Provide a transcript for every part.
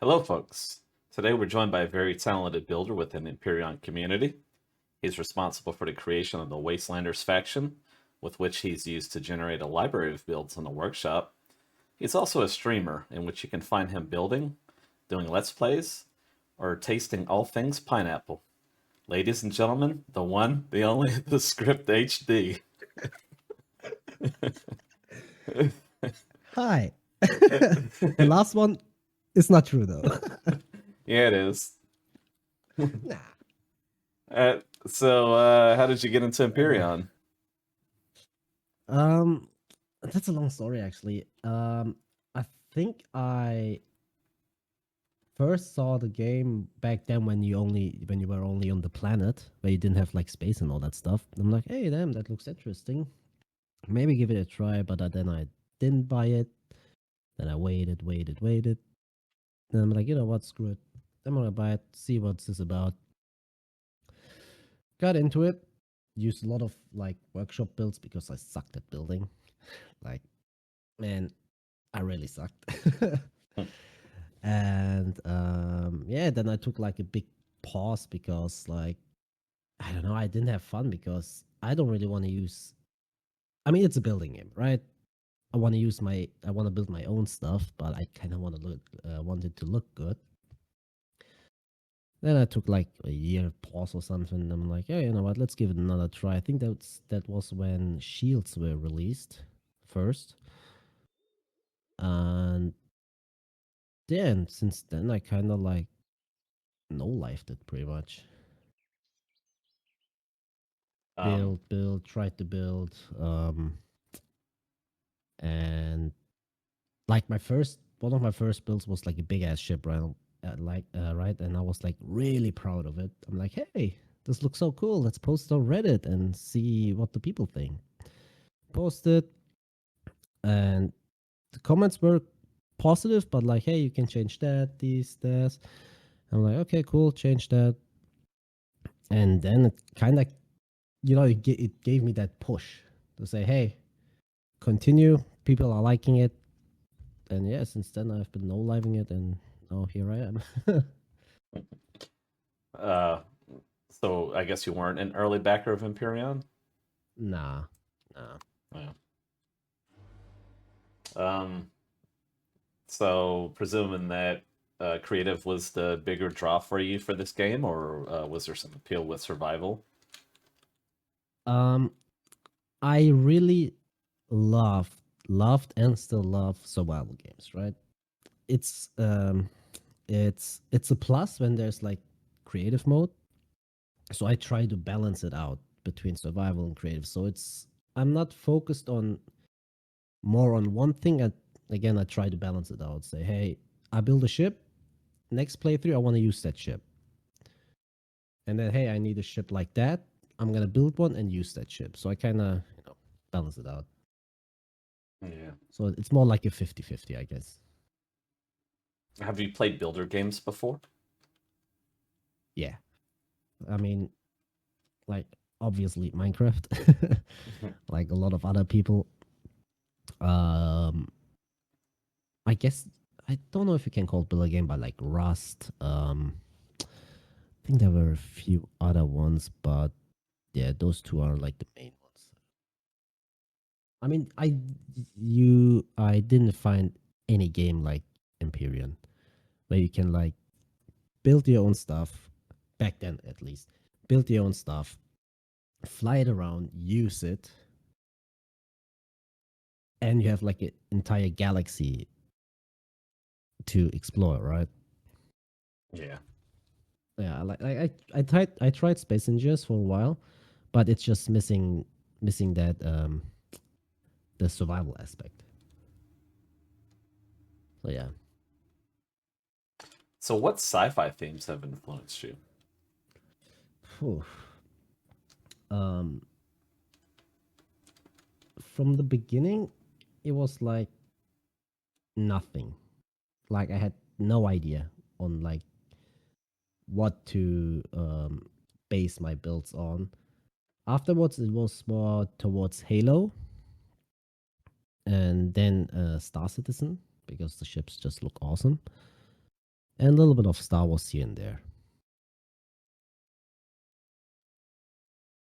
Hello, folks. Today we're joined by a very talented builder within the Empyrion community. He's responsible for the creation of the Wastelanders faction, with which he's used to generate a library of builds in the workshop. He's also a streamer, in which you can find him building, doing let's plays, or tasting all things pineapple. Ladies and gentlemen, the one, the only, theScriptHD. Hi. The last one is not true though. Yeah, it is. Nah. How did you get into Empyrion? That's a long story actually. I think I first saw the game back then when you were only on the planet where you didn't have like space and all that stuff. I'm like, hey, damn, that looks interesting. Maybe give it a try, but then I didn't buy it. Then I waited. Then I'm like, you know what, screw it. I'm gonna buy it, see what's this about. Got into it, used a lot of like workshop builds because I sucked at building. Like, man, I really sucked. And yeah, then I took like a big pause because like I don't know, I didn't have fun because I don't really want to use. I mean, it's a building game, right? I want to build my own stuff, but I kind of want it to look good. Then I took like a year pause or something. And I'm like, yeah, you know what? Let's give it another try. I think that was when Shields were released first, and then since then I kind of like no lifed it pretty much. Build, tried to build, and like one of my first builds was like a big ass ship, right? Right, and I was like really proud of it. I'm like, hey, this looks so cool. Let's post it on Reddit and see what the people think. Post it, and the comments were positive, but like, hey, you can change that, this. I'm like, okay, cool, change that. And then it kind of, it gave me that push to say, hey, continue. People are liking it. And yeah, since then I've been no-living it, and now here I am. uh, so I guess you weren't an early backer of Empyrion? Nah. Yeah. So presuming that creative was the bigger draw for you for this game, or was there some appeal with survival? I really loved and still love survival games, right? It's it's a plus when there's like creative mode. So I try to balance it out between survival and creative. So I'm not focused on more on one thing. Again, I try to balance it out. Say, hey, I build a ship. Next playthrough, I want to use that ship. And then, hey, I need a ship like that. I'm gonna build one and use that ship. So I kind of balance it out. Yeah. So it's more like a 50-50, I guess. Have you played builder games before? Yeah. I mean, like obviously Minecraft, like a lot of other people. I guess I don't know if you can call it builder game, but like Rust. I think there were a few other ones, but yeah, those two are like the main ones. I mean, I didn't find any game like Empyrion where you can like build your own stuff back then, at least. Build your own stuff, fly it around, use it, and you have like an entire galaxy to explore, right? Yeah. Yeah, like I tried Space Ninjas for a while, but it's just missing that the survival aspect. So yeah. So what sci-fi themes have influenced you? Phew. Um, from the beginning, it was like nothing. Like I had no idea on like what to base my builds on. Afterwards, it was more towards Halo, and then Star Citizen because the ships just look awesome. and a little bit of Star Wars here and there.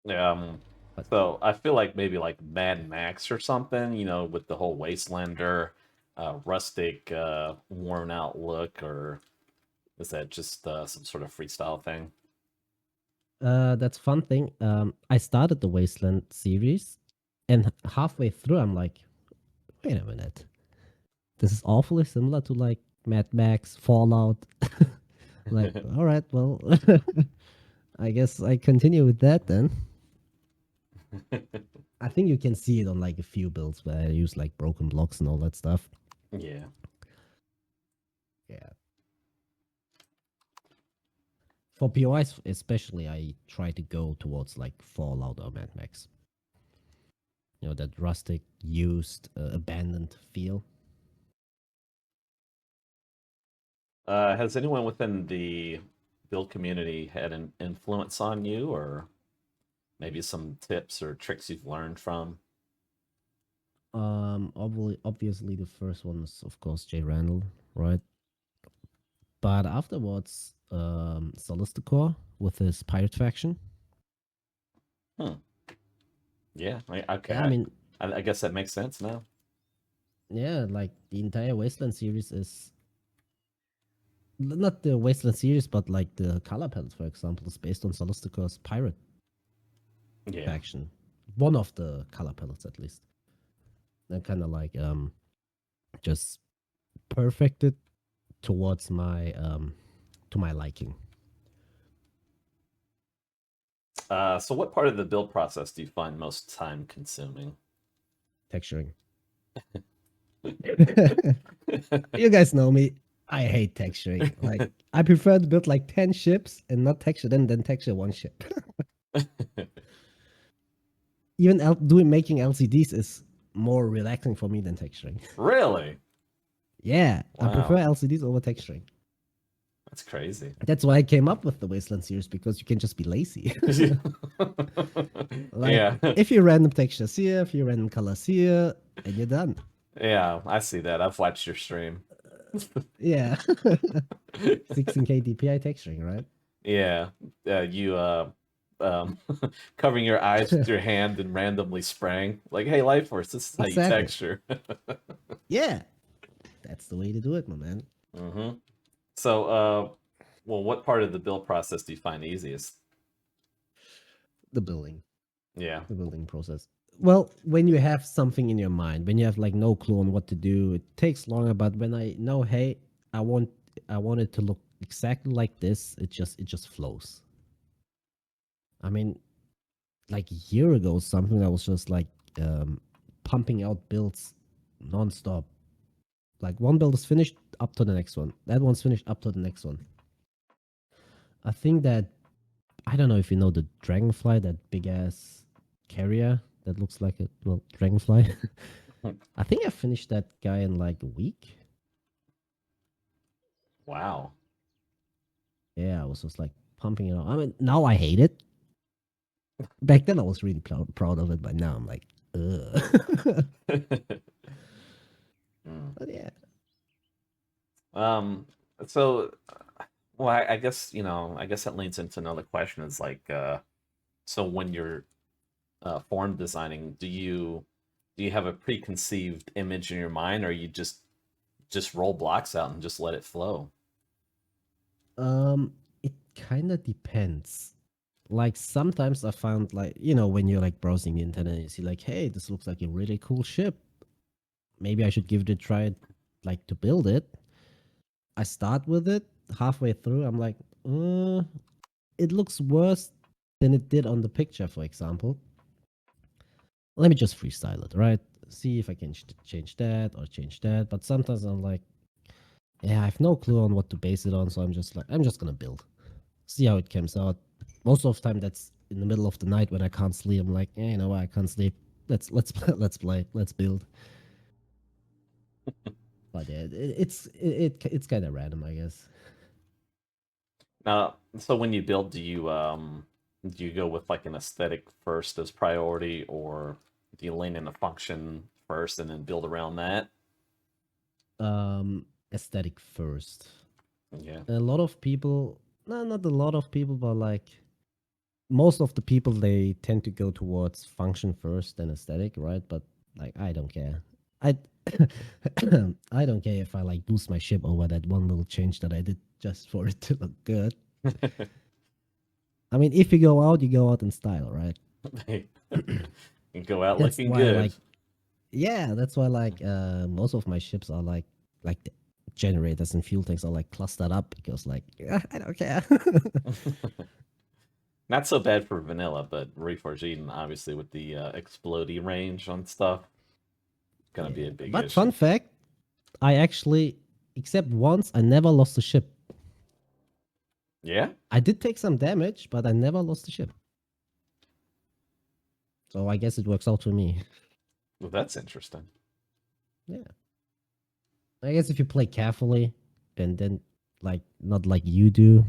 Yeah. But So I feel like maybe like Mad Max or something, you know, with the whole Wastelander, rustic, worn out look, or is that just some sort of freestyle thing? that's fun thing. I started the Wasteland series, and halfway through, I'm like, wait a minute, this is awfully similar to like Mad Max, Fallout. Like, all right, well, I guess I continue with that then. I think you can see it on like a few builds where I use like broken blocks and all that stuff. Yeah. Yeah. For POIs especially, I try to go towards like Fallout or Mad Max. You know, that rustic, used, abandoned feel. Has anyone within the build community had an influence on you, or maybe some tips or tricks you've learned from? Obviously, the first one is of course Jay Randall, right? But afterwards, Solisticor with his pirate faction. Hmm. Yeah. Okay. Yeah, I mean, I guess that makes sense now. yeah, like the entire Wasteland series is not the Wasteland series, but like the color palette, for example, is based on Solisticor's pirate Yeah. faction. One of the color palettes, at least. And kind of like just perfected towards my to my liking. So what part of the build process do you find most time consuming? Texturing. You guys know me. I hate texturing. Like I prefer to build like 10 ships and not texture them than texture one ship. Even making LCDs is more relaxing for me than texturing. Really? Yeah, I prefer Wow. LCDs over texturing. That's crazy. That's why I came up with the Wasteland series because you can just be lazy. Like Yeah. if you random textures here, if you random colors here, and you're done. Yeah, I see that. I've watched your stream. Yeah, 16K DPI texturing, right? Yeah. You um covering your eyes with your hand and randomly spraying. Like, hey, LyfeForce, this is how you Exactly. texture. Yeah, that's the way to do it, my man. Hmm. So well, what part of the build process do you find easiest? The building, Yeah. the building process. Well, when you have something in your mind, when you have like no clue on what to do, it takes longer. But when I know, hey, I want, I want it to look exactly like this, it just flows. I mean, like a year ago, something that was just like um, pumping out builds nonstop. Like one build is finished, up to the next one. That one's finished, up to the next one. I think that I don't know if you know the dragonfly, that big ass carrier that looks like a dragonfly. I think I finished that guy in like a week. Wow. Yeah, I was just like pumping it out. I mean, now I hate it. Back then I was really proud of it, but now I'm like, ugh. Mm. But yeah, Um, so well, I guess, I guess that leads into another question is like, so when you're form designing, do you have a preconceived image in your mind, or you just roll blocks out and just let it flow? it kind of depends. Like sometimes I found like when you're like browsing the internet, you see like, hey, this looks like a really cool ship. Maybe I should give it a try, like to build it. I start with it. Halfway through, I'm like, it looks worse than it did on the picture, for example. Let me just freestyle it, right? See if I can change that or change that. But sometimes I'm like, yeah, I have no clue on what to base it on, so I'm just like, I'm just gonna build, see how it comes out. Most of the time, that's in the middle of the night when I can't sleep. I'm like, yeah, you know what? I can't sleep. Let's let's play. Let's build. But yeah, it's kind of random, I guess. Now, so when you build, do you go with like an aesthetic first as priority, or do you lean into function first and then build around that? Aesthetic first. Yeah. A lot of people, no, not a lot of people, but like most of the people, they tend to go towards function first and aesthetic, right? But like, I don't care. I I don't care if I like boost my ship over that one little change that I did just for it to look good. I mean, if you go out in style, right? You go out That's looking why good. like, yeah, that's why like most of my ships are like the generators and fuel tanks are like clustered up because like I don't care. Not so bad for vanilla, but Reforged Eden, obviously, with the explodey range on stuff, gonna be Yeah. a big But fun issue. fact, I actually, except once, I never lost a ship. Yeah? I did take some damage, but I never lost the ship. So I guess it works out for me. Well, that's interesting. Yeah. I guess if you play carefully and then like not like you do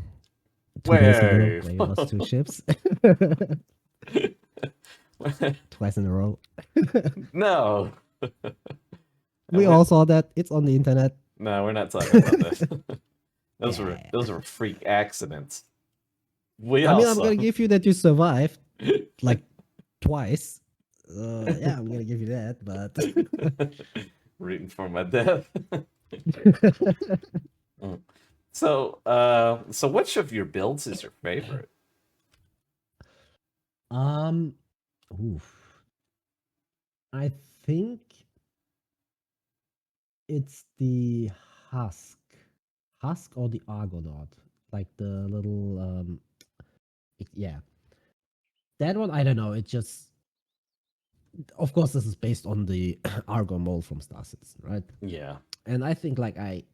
2 days ago Wait. where you lost 2 ships twice in a row. No. We all saw that. It's on the internet. No, we're not talking about this. those were Yeah. those were freak accidents. We I all mean, I'm saw gonna give you that you survived them. like twice. Yeah, I'm gonna give you that, but Rooting for my death. Mm. So which of your builds is your favorite? um, oof. I think it's the husk, husk or the Argonaut, like the little yeah, that one. I don't know. It just, of course, this is based on the Argon mold from Star Citizen, right? Yeah. And I think like I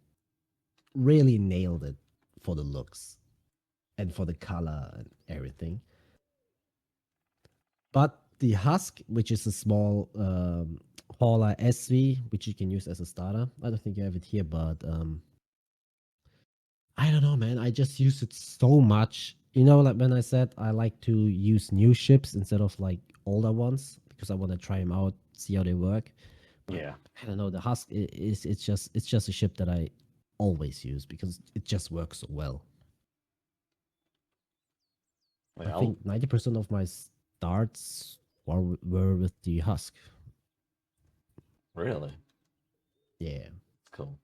really nailed it for the looks and for the color and everything. But the husk, which is a small hauler SV, which you can use as a starter. I don't think you have it here, but I don't know, man. I just use it so much. You know, like when I said I like to use new ships instead of like older ones because I want to try them out, see how they work. But Yeah. I don't know. The husk is it's just a ship that I always use because it just works so well. I Well, think 90% of my starts were with the husk. really. Yeah. Cool.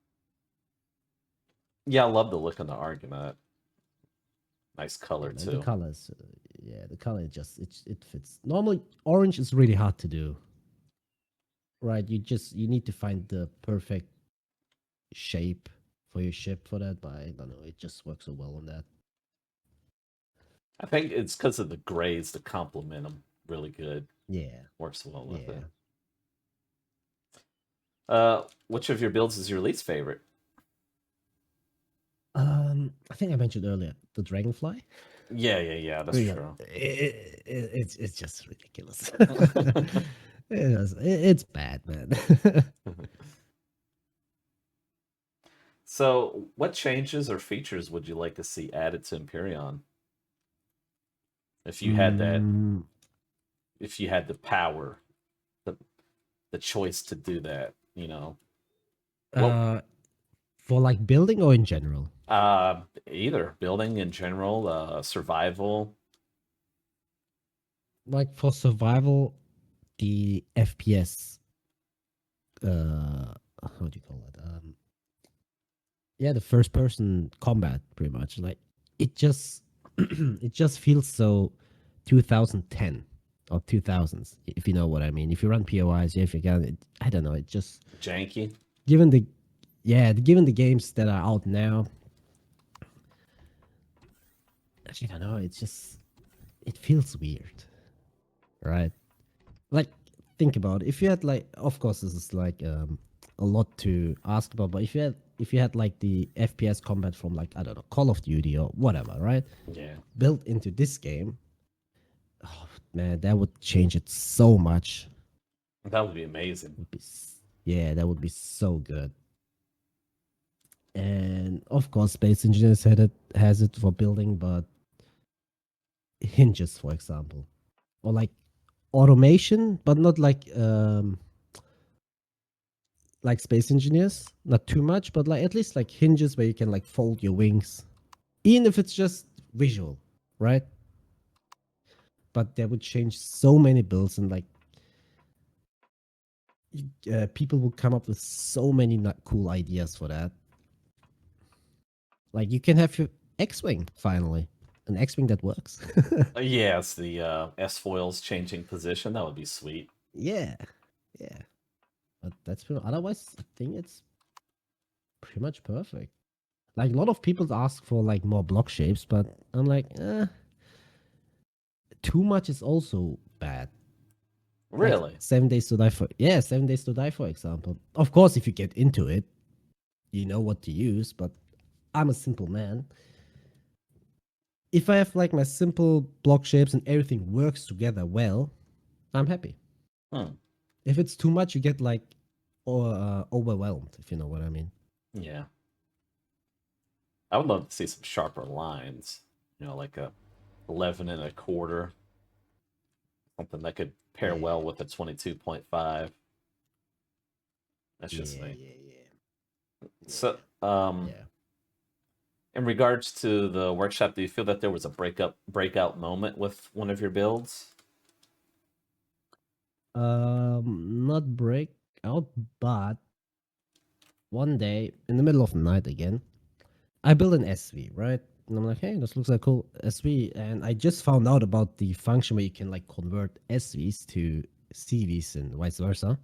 Yeah, I love the look on the Argonaut. Nice Yeah, color man, the too. colors. Yeah, the color just it fits. Normally, orange is really hard to do, right? You need to find the perfect shape for your ship for that. But I don't know, it just works so well on that. I think it's because of the grays to complement them really good. Yeah, Works well with it. yeah. Which of your builds is your least favorite? I think I mentioned earlier the dragonfly. Yeah. That's Yeah, true. it's just ridiculous. It's bad, man. So, what changes or features would you like to see added to Empyrion if you had that? mm, If you had the power, the the choice to do that, you know, what? uh, for like building or in general? Either building in general, survival. Like for survival, the FPS, how do you call it? Yeah, the first person combat, pretty much. Like it just, it just feels so 2010 or 2000s, if you know what I mean. If you run POIs, yeah, if you can, I don't know. It just Janky. given the, yeah, given the games that are out now, I don't know. It's just it feels weird, right? Like think about it. If you had like, of course this is like a lot to ask about, but if you had like the FPS combat from like, I don't know, Call of Duty or whatever, right, Yeah, built into this game, oh man, that would change it so much. that would be amazing. Would be yeah, that would be so good. And of course Space Engineers has it for building, but hinges, for example, or like automation, but not like like space engineers. Not too much, but like at least like hinges where you can like fold your wings, even if it's just visual, right? But that would change so many builds, and like people would come up with so many not cool ideas for that. Like you can have your X-wing finally, an X-wing that works. Yeah, it's the S foils changing position. That would be sweet. Yeah, yeah. But that's pretty, otherwise, I think it's pretty much perfect. Like a lot of people ask for like more block shapes, but I'm like, too much is also bad. Like Really? 7 Days to Die for, yeah, 7 Days to Die, for example. Of course, if you get into it, you know what to use. But I'm a simple man. If I have like my simple block shapes and everything works together well, I'm happy. Hmm. If it's too much, you get like overwhelmed, if you know what I mean. Yeah. I would love to see some sharper lines. You know, like a 11 1/4, something that could pair Yeah, well with the 22.5. That's just yeah, me. yeah, So, yeah. in regards to the workshop, do you feel that there was a breakout moment with one of your builds? Not break out, but one day in the middle of the night again, I built an SV, right? And I'm like, hey, this looks like cool SV. And I just found out about the function where you can like convert SVs to CVs and vice versa.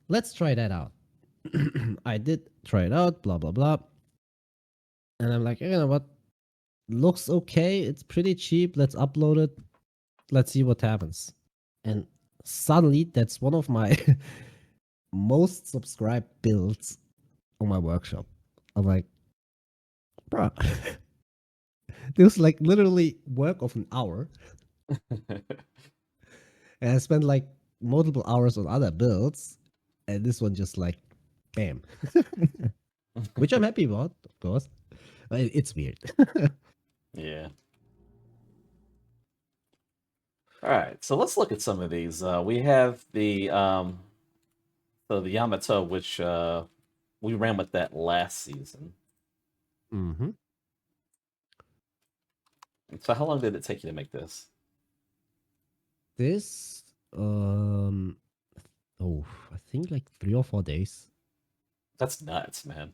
Let's try that out. I did try it out, blah, blah, blah. And I'm like, you know what? Looks okay. It's pretty cheap. Let's upload it. Let's see what happens. And suddenly, that's one of my most subscribed builds on my workshop. I'm like, bruh, this was like literally work of an hour. And I spent like multiple hours on other builds. And this one just like, bam. Which I'm happy about, of course. But it's weird. Yeah. All right, so let's look at some of these. We have the Yamato, which we ran with that last season. Mm-hmm. So how long did it take you to make this? This, oh, I think like 3 or 4 days. That's nuts, man.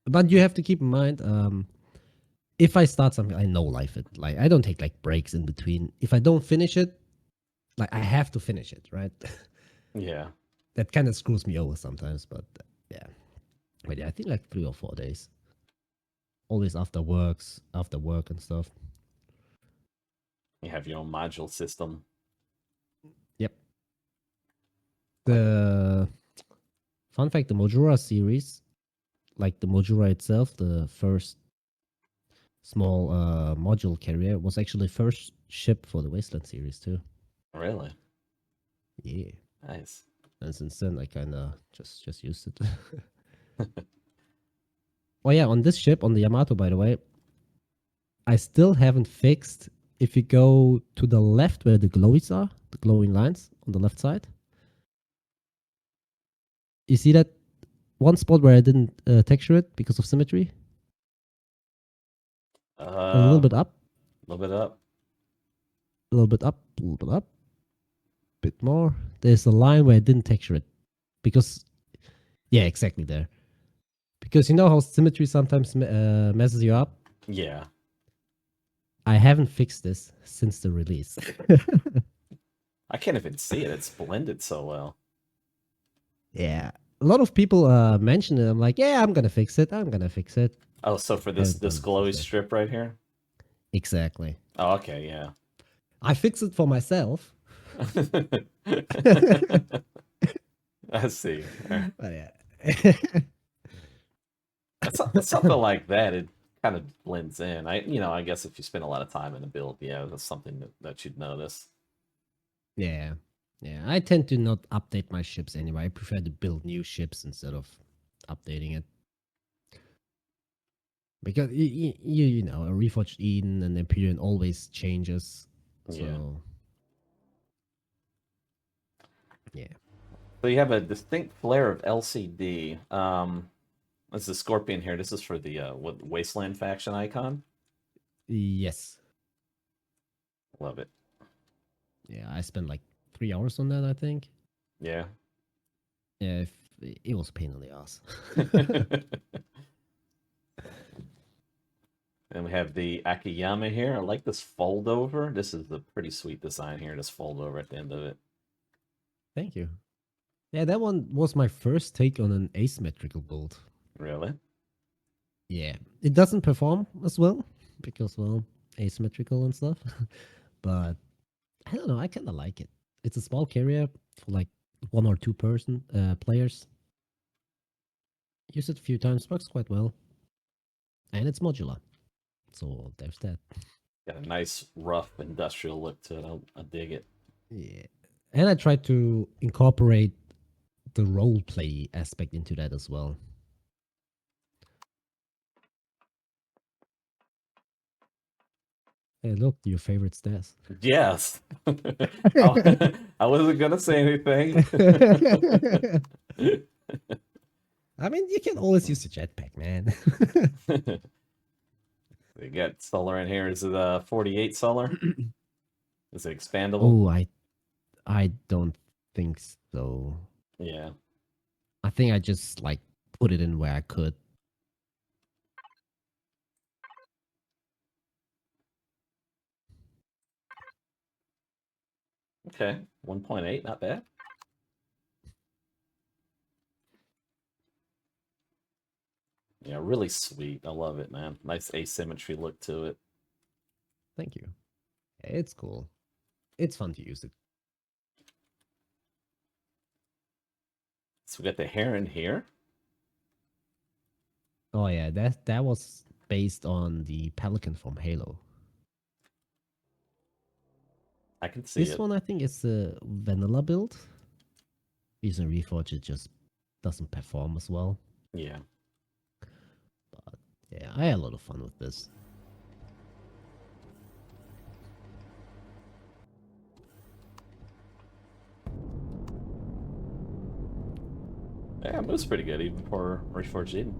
But you have to keep in mind, if I start something, I know life it. Like I don't take like breaks in between. If I don't finish it, like I have to finish it, right? Yeah. That kind of screws me over sometimes. But yeah, but yeah, I think like 3 or 4 days. Always after work and stuff. You have your own module system. Yep. Like, The fun fact: the Mojura series, like the Mojura itself, the first small module carrier, was actually first ship for the Wasteland series too. really? Yeah. Nice. And since then, I kind of just used it. Oh yeah, on this ship, on the Yamato, by the way, I still haven't fixed. If you go to the left where the glowies are, the glowing lines on the left side, you see that one spot where I didn't texture it because of symmetry? A little A bit up, little bit up. a little bit up, a little bit up, bit more. There's a line where I didn't texture it because, yeah, exactly there. Because you know how symmetry sometimes messes you up? Yeah. I haven't fixed this since the release. I can't even see it. It's blended so well. Yeah. A lot of people mention it. I'm like, yeah, I'm gonna fix it. I'm gonna fix it. Oh, so for this Haven't this done it since glowy then. strip right here? Exactly. Oh, okay, yeah. I fix it for myself. I see. Alright. But yeah. That's something like that. It kind of blends in. I guess if you spend a lot of time in a build, yeah, that's something that you'd notice. Yeah. Yeah. I tend to not update my ships anyway. I prefer to build new ships instead of updating it. Because you know, a Reforged Eden and Empyrean always changes. Yeah. So yeah. So you have a distinct flare of LCD. This is a Scorpion here. This is for the Wasteland faction icon. Yes. Love it. Yeah, I spent like 3 hours on that, I think. Yeah. Yeah, it was a pain in the ass. And we have the Akiyama here. I like this fold over. This is the pretty sweet design here. This fold over at the end of it. Thank you. Yeah, that one was my first take on an asymmetrical build. Really? Yeah, it doesn't perform as well because, well, asymmetrical and stuff. But I don't know, I kind of like it. It's a small carrier for like 1 or 2 players. Use it a few times, works quite well. And it's modular. So there's that. Got a nice, rough, industrial look to it. I dig it. Yeah. And I tried to incorporate the role play aspect into that as well. Hey, look, your favorite stats. Yes. I wasn't going to say anything. I mean, you can always use the jetpack, man. We got solar in here. Is it a 48 solar? Is it expandable? Oh, I don't think so. Yeah. I think I just like put it in where I could. Okay. 1.8, not bad. Yeah, really sweet. I love it, man. Nice asymmetry look to it. Thank you. It's cool. It's fun to use it. So we got the heron here. Oh yeah, that was based on the pelican from Halo. I can see This it. one I think is a vanilla build. Using Reforge it just doesn't perform as well. Yeah. But yeah, I had a lot of fun with this. Yeah, it moves pretty good even for Reforged Eden.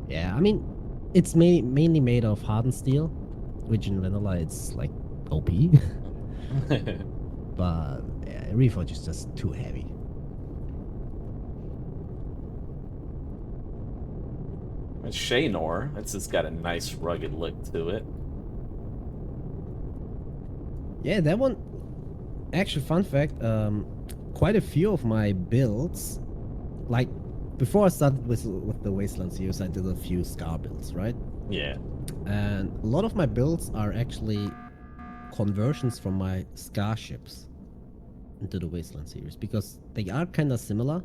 Yeah, I mean, it's mainly made of hardened steel, which in vanilla it's like OP. But yeah, Reforge is just too heavy. Shaynor, it's just got a nice rugged look to it. Yeah, that one. Actually, fun fact: quite a few of my builds, like before I started with the Wasteland series, I did a few Scar builds, right? Yeah. And a lot of my builds are actually conversions from my Scar ships into the Wasteland series because they are kind of similar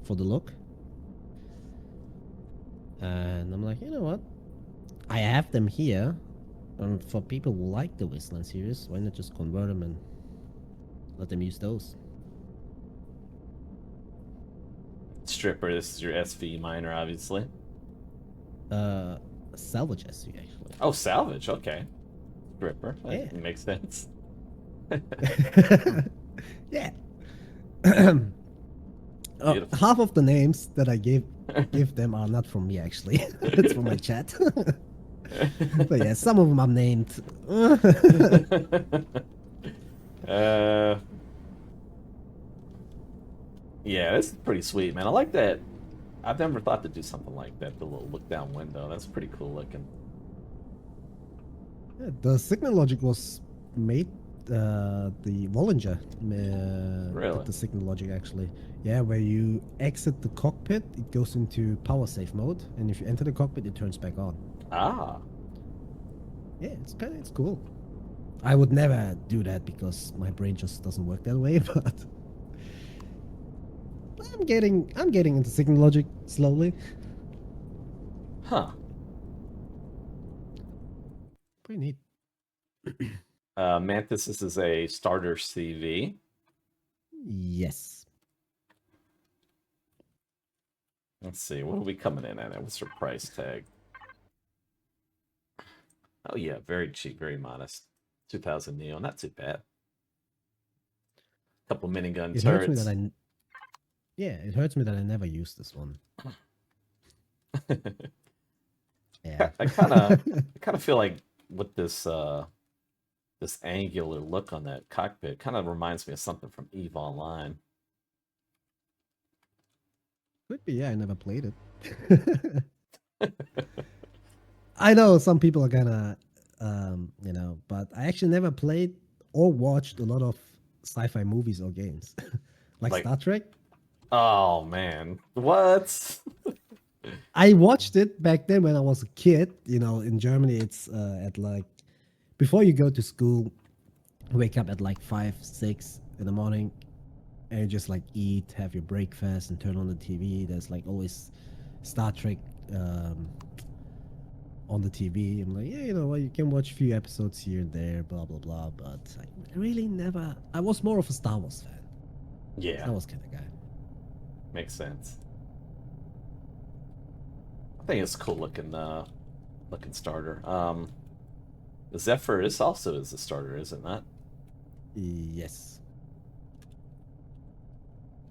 for the look. And I'm like, you know what? I have them here, and for people who like the Wasteland series, why not just convert them and let them use those? Stripper, this is your SV miner, obviously. Salvage SU actually. Oh, salvage, okay. Stripper, Yeah. that makes sense. Yeah. Beautiful. Half of the names that I give them are not from me actually. It's from my chat. But yeah, some of them are named. Yeah, this is pretty sweet, man. I like that. I've never thought to do something like that, the little look down window. That's pretty cool looking. Yeah, the signal logic was made. The Wallinger Really? did the signal logic actually. Yeah, where you exit the cockpit, it goes into power save mode, and if you enter the cockpit, it turns back on. Ah. Yeah, it's cool. I would never do that because my brain just doesn't work that way, but I'm getting into signal logic slowly. Huh. Pretty neat. Mantis, this is a starter CV. Yes. Let's see, what are we coming in at? What's your price tag? Oh yeah, very cheap, very modest. 2000 Neo, not too bad. couple minigun It hurts me turrets. that it hurts me that I never used this one. Yeah. I kind of feel like with this angular look on that cockpit kind of reminds me of something from EVE Online. Could be, yeah, I never played it. I know some people are gonna, but I actually never played or watched a lot of sci-fi movies or games, like Like, Star Trek. oh man, what? I watched it back then when I was a kid. In Germany, it's at like before you go to school, wake up at like 5, 6 in the morning, and you just like eat, have your breakfast, and turn on the TV. There's like always Star Trek on the TV. I'm like, yeah, you know what, you can watch a few episodes here and there, blah blah blah. But I really never. I was more of a Star Wars fan. Yeah, Star Wars kind of guy. makes sense. I think it's a cool looking starter. The Zephyr is also a starter, is it not? Yes.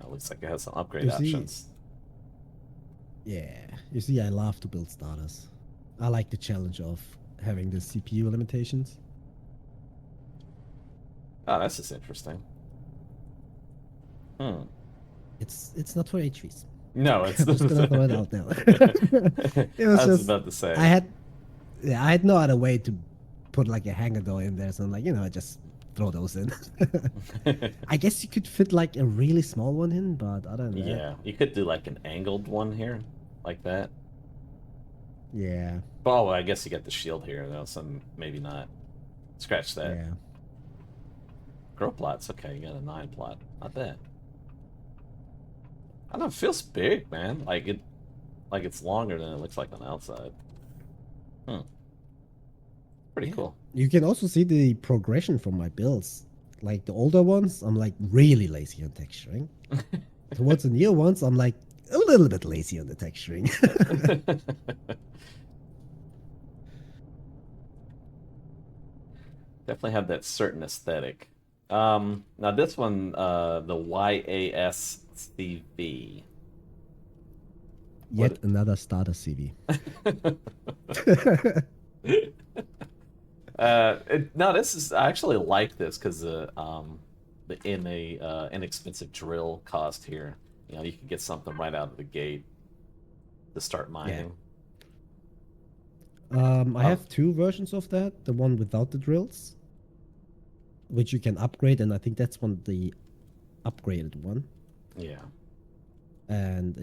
It looks like it has some upgrade You see, options. yeah. You see, I love to build starters. I like the challenge of having the CPU limitations. Oh, that's just interesting. Hmm. It's not for HVs. No, it's I'm just gonna throw it out there. It was I was just about to say. I had no other way to put like a hanger door in there, so I'm like, I just throw those in. I guess you could fit like a really small one in, but other than that, Yeah, you could do like an angled one here, like that. yeah, Oh, well, I guess you got the shield here, though, so maybe not. Scratch that. yeah. Grow plots, okay, you got a 9 plot. Not bad. I don't know, it feels big, man. Like it's longer than it looks like on the outside. Pretty Yeah. cool. You can also see the progression from my builds. Like the older ones, I'm like really lazy on texturing. Towards the newer ones, I'm like a little bit lazy on the texturing. Definitely have that certain aesthetic. Now this one, the YASCV. Yet another starter CV. No, this is I actually like this because the inexpensive drill cost here, you can get something right out of the gate to start mining. I have two versions of that. The one without the drills, which you can upgrade, and I think that's the upgraded one. Yeah. And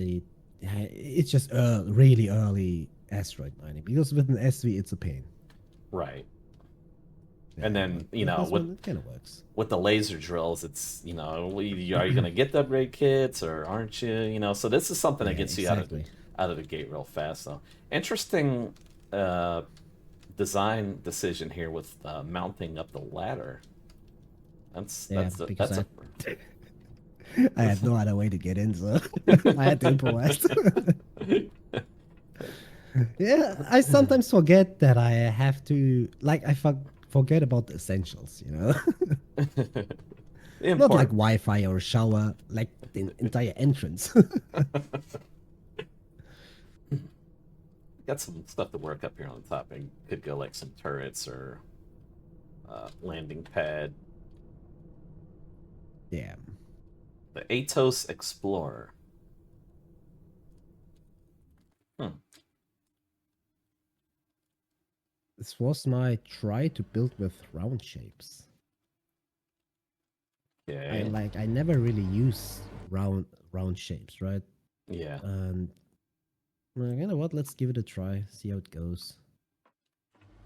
it's just really early asteroid mining, because with an SV it's a pain. Right. Yeah, And then but this one, it kind of works. With the laser drills, it's are you going to get the upgrade kits or aren't you? So this is something that gets you out of the gate real fast. So interesting design decision here with mounting up the ladder. I had no other way to get in, so I had to improvise. Yeah, I sometimes forget that I have to, like, I forget about the essentials, Not like Wi-Fi or shower, like the entire entrance. Got some stuff to work up here on the top. And could go like some turrets or landing pad. Yeah. The Atos Explorer. This was my try to build with round shapes. Okay. I never really use round shapes, right? Yeah. And you know what? Let's give it a try. See how it goes.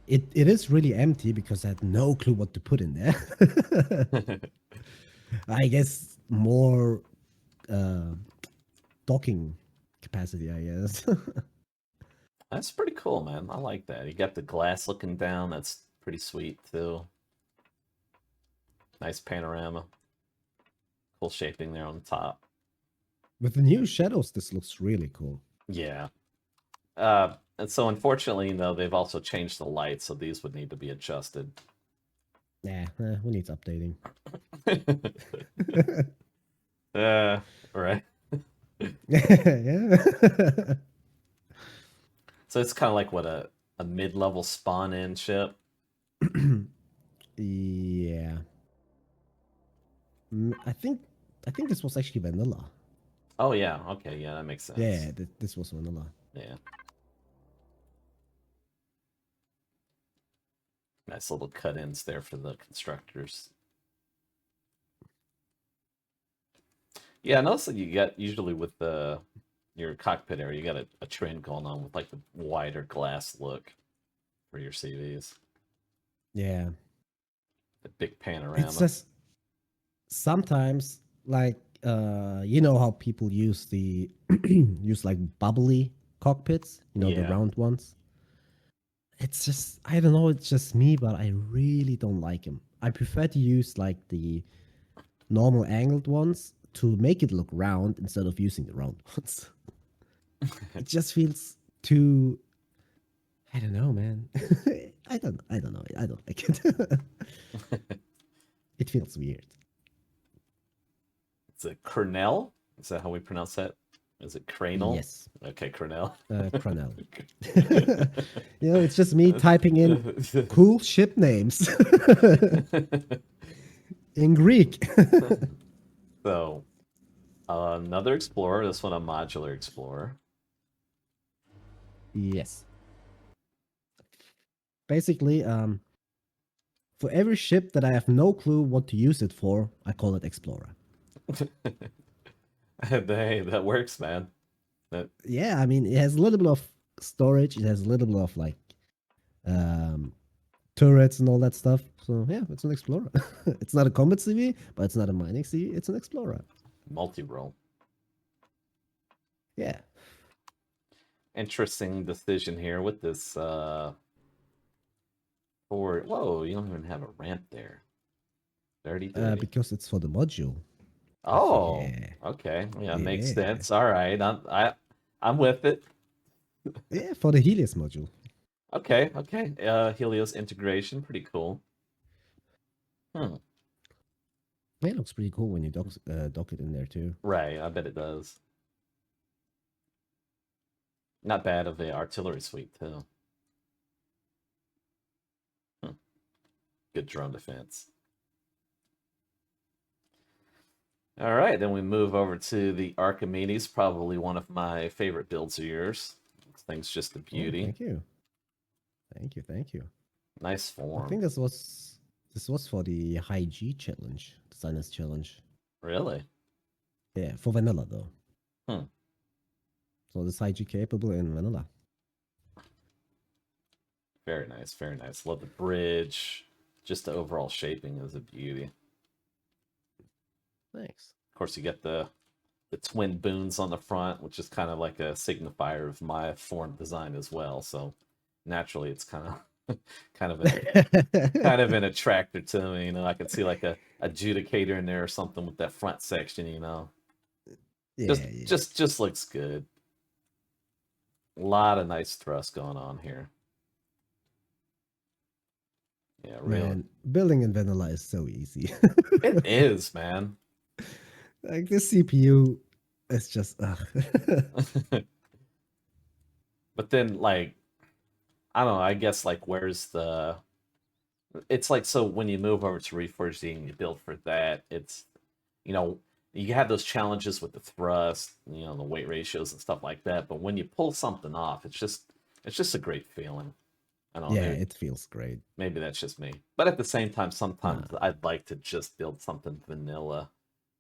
It is really empty because I had no clue what to put in there. I guess more docking capacity, I guess. That's pretty cool, man. I like that. You got the glass looking down. That's pretty sweet, too. Nice panorama. Cool shaping there on the top. With the new shadows, this looks really cool. Yeah. And so, unfortunately, they've also changed the lights, so these would need to be adjusted. Yeah, who needs updating? Right. Yeah. So it's kind of like what a mid-level spawn-in ship. Yeah. I think this was actually vanilla. Oh yeah, okay, yeah, that makes sense. Yeah, this was vanilla. Yeah, nice little cut-ins there for the constructors. Yeah, and also you got usually with the your cockpit area, you got a trend going on with like the wider glass look for your CVs, Yeah. the big It's panorama. just sometimes like you know how people use the use like bubbly cockpits, the Yeah, round ones. It's just I don't know, it's just me, but I really don't like them. I prefer to use like the normal angled ones to make it look round instead of using the round ones. It just feels too I don't know, man. I don't know. I don't like it. It feels weird. it's a Crenel. Is that how we pronounce that? Is it Cranel? Yes. Okay, Crenel. Cronel. It's just me typing in cool ship names in Greek. So another explorer. This one a modular explorer. Yes. Basically, for every ship that I have no clue what to use it for, I call it Explorer. Hey, that works, man. That Yeah, I mean, it has a little bit of storage. It has a little bit of like um, turrets and all that stuff. So yeah, it's an Explorer. It's not a combat CV, but it's not a mining CV. It's an Explorer. multi-role. Yeah. Interesting decision here with this forward. Whoa, you don't even have a ramp there. Dirty, dirty. Because it's for the module. Oh, Yeah. okay. Yeah, makes Yeah. sense. All right. I'm with it. Yeah, for the Helios module. Okay, okay. Helios integration, pretty cool. Hmm. Yeah, it looks pretty cool when you dock it in there too. Right, I bet it does. Not bad of the artillery suite too. Hmm. Good drone defense. All right, then we move over to the Archimedes, probably one of my favorite builds of yours. This thing's just a Oh, beauty. thank you. Thank you, thank you. Nice I form. think this was for the high G challenge, the Sinus challenge. Really? Yeah, for vanilla though. Hmm. So this high G capable in vanilla. Very nice, very nice. Love the bridge. Just the overall shaping is a beauty. Thanks. Of course, you get the twin boons on the front, which is kind of like a signifier of my form design as well. So naturally, it's kind of kind of an kind of an attractor to me. I can see like a adjudicator in there or something with that front section. Just Yeah, yeah. just looks good. A lot of nice thrust going on here. Yeah, really. Man, building in vanilla is so easy. It is, man. Like this CPU is just ugh. But then, like, I don't know. I guess like, where's the? It's like, so when you move over to Reforged and you build for that, it's you know you have those challenges with the thrust, the weight ratios and stuff like that. But when you pull something off, it's just a great feeling. I don't know. Yeah, Maybe it feels great. maybe that's just me. But at the same time, Nah. sometimes I'd like to just build something vanilla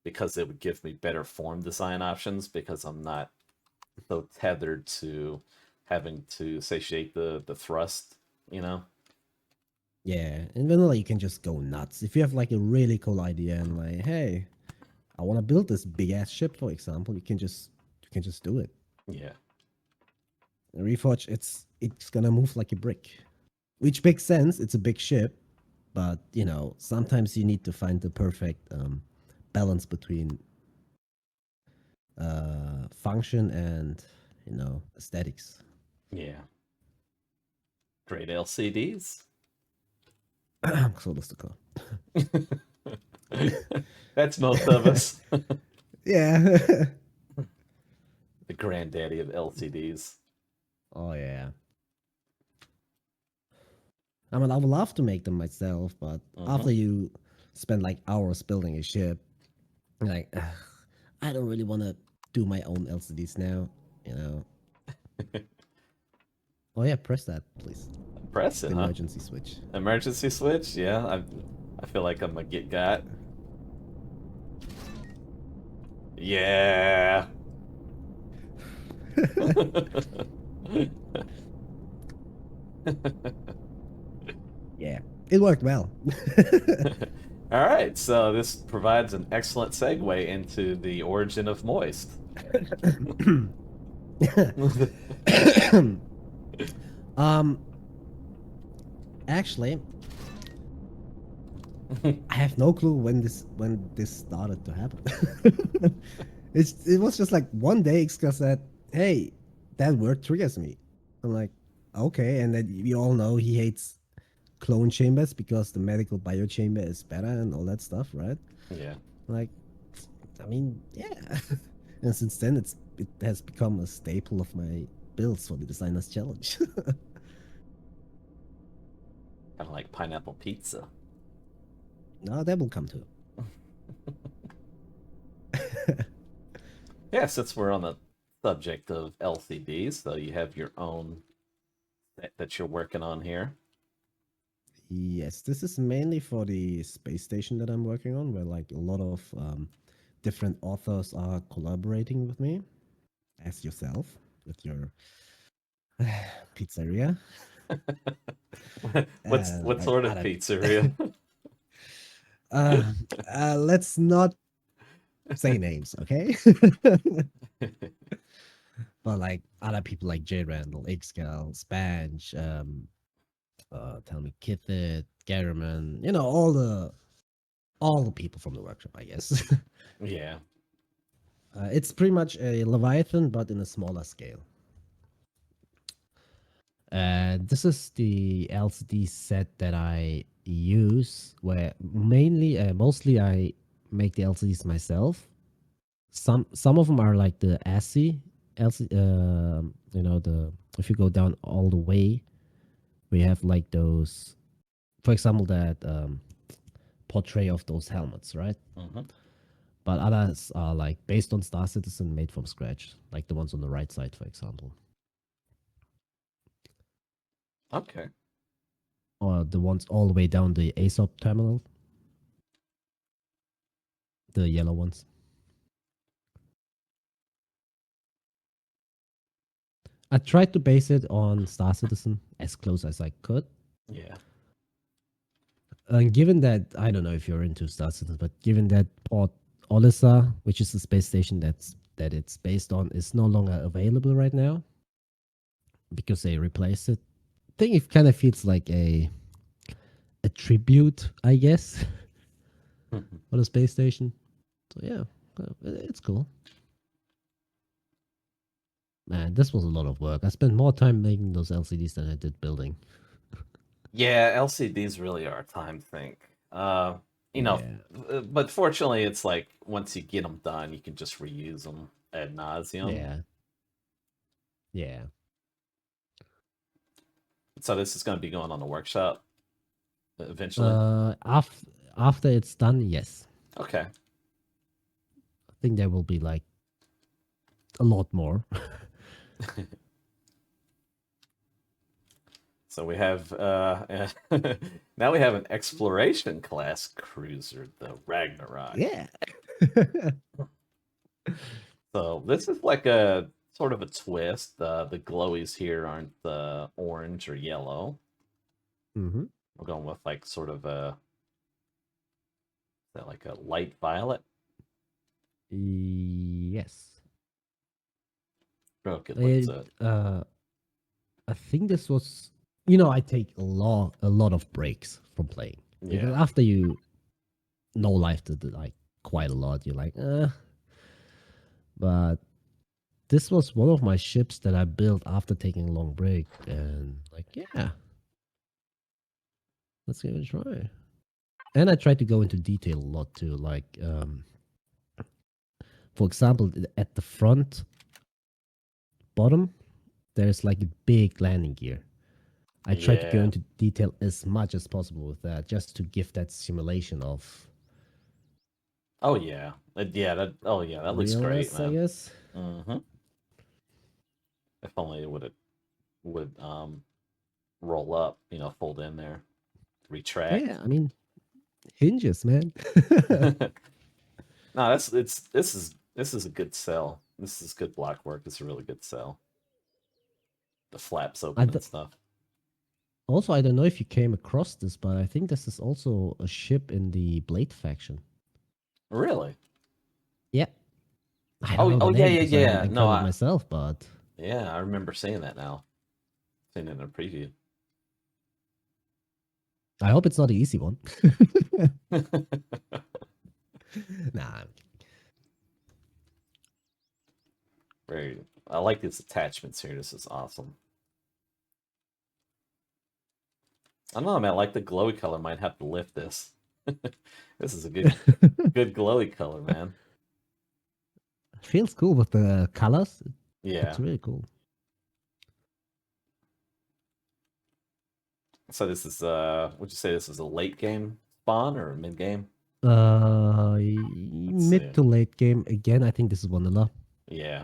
because it would give me better form design options because I'm not so tethered to having to satiate the thrust, you know? Yeah, in vanilla you can just go nuts. If you have like a really cool idea and like, hey, I want to build this big ass ship, for example, you can just do it. Yeah. In Reforge, it's gonna move like a brick, which makes sense. It's a big ship, but sometimes you need to find the perfect balance between function and aesthetics. Yeah. Great LCDs. So that's the car. That's most of us. Yeah. The granddaddy of LCDs. Oh yeah. I mean, I would love to make them myself, but Mm-hmm. after you spend like hours building a ship, you're like, "Ugh, I don't really want to do my own LCDs now. You know. Oh yeah, press that, please. Press it, The huh? emergency switch. Emergency switch? Yeah, I feel like I'm gonna get got. Yeah. Yeah, it worked well. All right, so this provides an excellent segue into the origin of moist. um, actually, I have no clue when this started to happen. It was just like one day Xka said, "Hey, that word triggers me." I'm like, "Okay," and then we all know he hates clone chambers because the medical bio chamber is better and all that stuff, right? Yeah. Like, I mean, yeah. And since then, it has become a staple of my builds for the designers challenge. Kind of like pineapple pizza. No, that will come too. Yeah, since we're on the subject of LCDs, so you have your own that you're working on here. Yes, this is mainly for the space station that I'm working on, where like a lot of different authors are collaborating with me, as yourself with your pizzeria What and sort of other. pizzeria? uh, let's not say names, okay? But like other people like J Randall, Xcal, Spanch, tell me Kithit, Garriman, all the people from the workshop, I guess. Yeah. It's pretty much a Leviathan, but in a smaller scale. This is the LCD set that I use, where mostly I make the LCDs myself. Some of them are like the ASCII LCD. The if you go down all the way, we have like those. For example, that portray of those helmets, right? Hmm. But others are like based on Star Citizen, made from scratch, like the ones on the right side, for example, Okay. or the ones all the way down the ASOP terminal, the yellow ones. I tried to base it on Star Citizen as close as I could. Yeah. And given that, I don't know if you're into Star Citizen, but given that Port Olisar, which is the space station that it's based on, is no longer available right now because they replaced it. I think it kind of feels like a tribute, I guess, for the space station. So yeah, it's cool. Man, this was a lot of work. I spent more time making those LCDs than I did building. Yeah, LCDs really are a time thing. You know, Yeah, but fortunately, it's like once you get them done, you can just reuse them ad nauseum. yeah, yeah. So this is going to be going on the workshop eventually. After it's done, yes, Okay. I think there will be like a lot more. So we have now we have an exploration class cruiser, the Ragnarok. Yeah. So this is like a sort of a twist. The glowies here aren't orange or yellow. Mm-hmm. We're going with like sort of a is that like a light violet. Yes. Oh, good look It, to it. I think this was, I take a lot of breaks from playing because Yeah. after you know life to like quite a lot, you're like, but this was one of my ships that I built after taking a long break, and like, yeah, Let's give it a try. And I try to go into detail a lot too. Like, for example, at the front bottom, there's like a big landing gear. I try to go Yeah. into detail as much as possible with that, just to give that simulation of Oh yeah. Yeah. That looks great, realness, I man. guess. Mm-hmm. If only it would roll up, fold in there, retract. Yeah, I mean, hinges, man. No, this is a good sell. This is good block work. It's a really good sell. The flaps I open and d- stuff. Also, I don't know if you came across this, but I think this is also a ship in the Blade faction. Really? Yeah. I don't Oh, know the oh yeah, name yeah, because I haven't yeah. No, encountered myself, but yeah, I remember seeing that now. Seeing it in a preview. I hope it's not an easy one. Nah. Very. I like these attachments here. This is awesome. I don't know, man. I like the glowy color. Might have to lift this. This is a good glowy color, man. Feels cool with the colors. Yeah. It's really cool. So this is would you say this is a late game spawn or mid game? Let's Mid see. to late game again. I think this is vanilla. Yeah.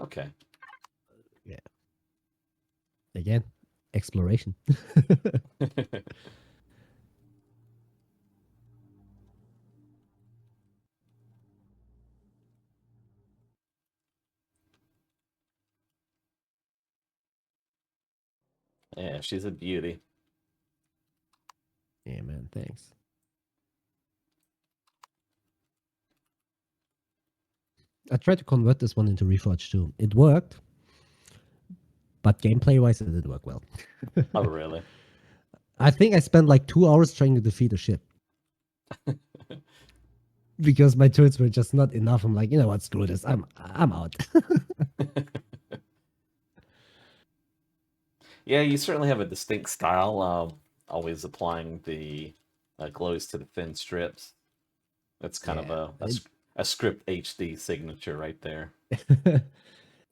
Okay. Yeah. Again, exploration. Yeah, she's a beauty. Yeah, man. Thanks. I tried to convert this one into Reforge too. It worked, but gameplay wise, it didn't work well. Oh, really? I think I spent like 2 hours trying to defeat a ship because my turrets were just not enough. I'm like, you know what, screw this. I'm out. Yeah, you certainly have a distinct style. Always applying the glows to the thin strips. That's kind of Yeah. a script HD signature right there.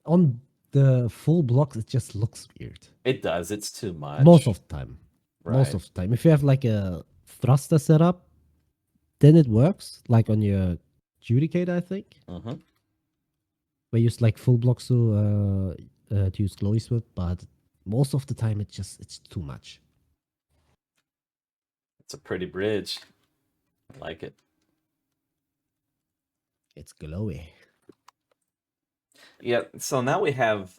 On the full blocks, it just looks weird. It does. It's too Most much. of the time. Most Right. of the time. If you have like a thruster setup, then it works. Like on your Judicator, I think. Mm-hmm. We use like full blocks to use glowy with, but most of the time it's too much. It's a pretty bridge. I like it. It's glowy. Yeah, so now we have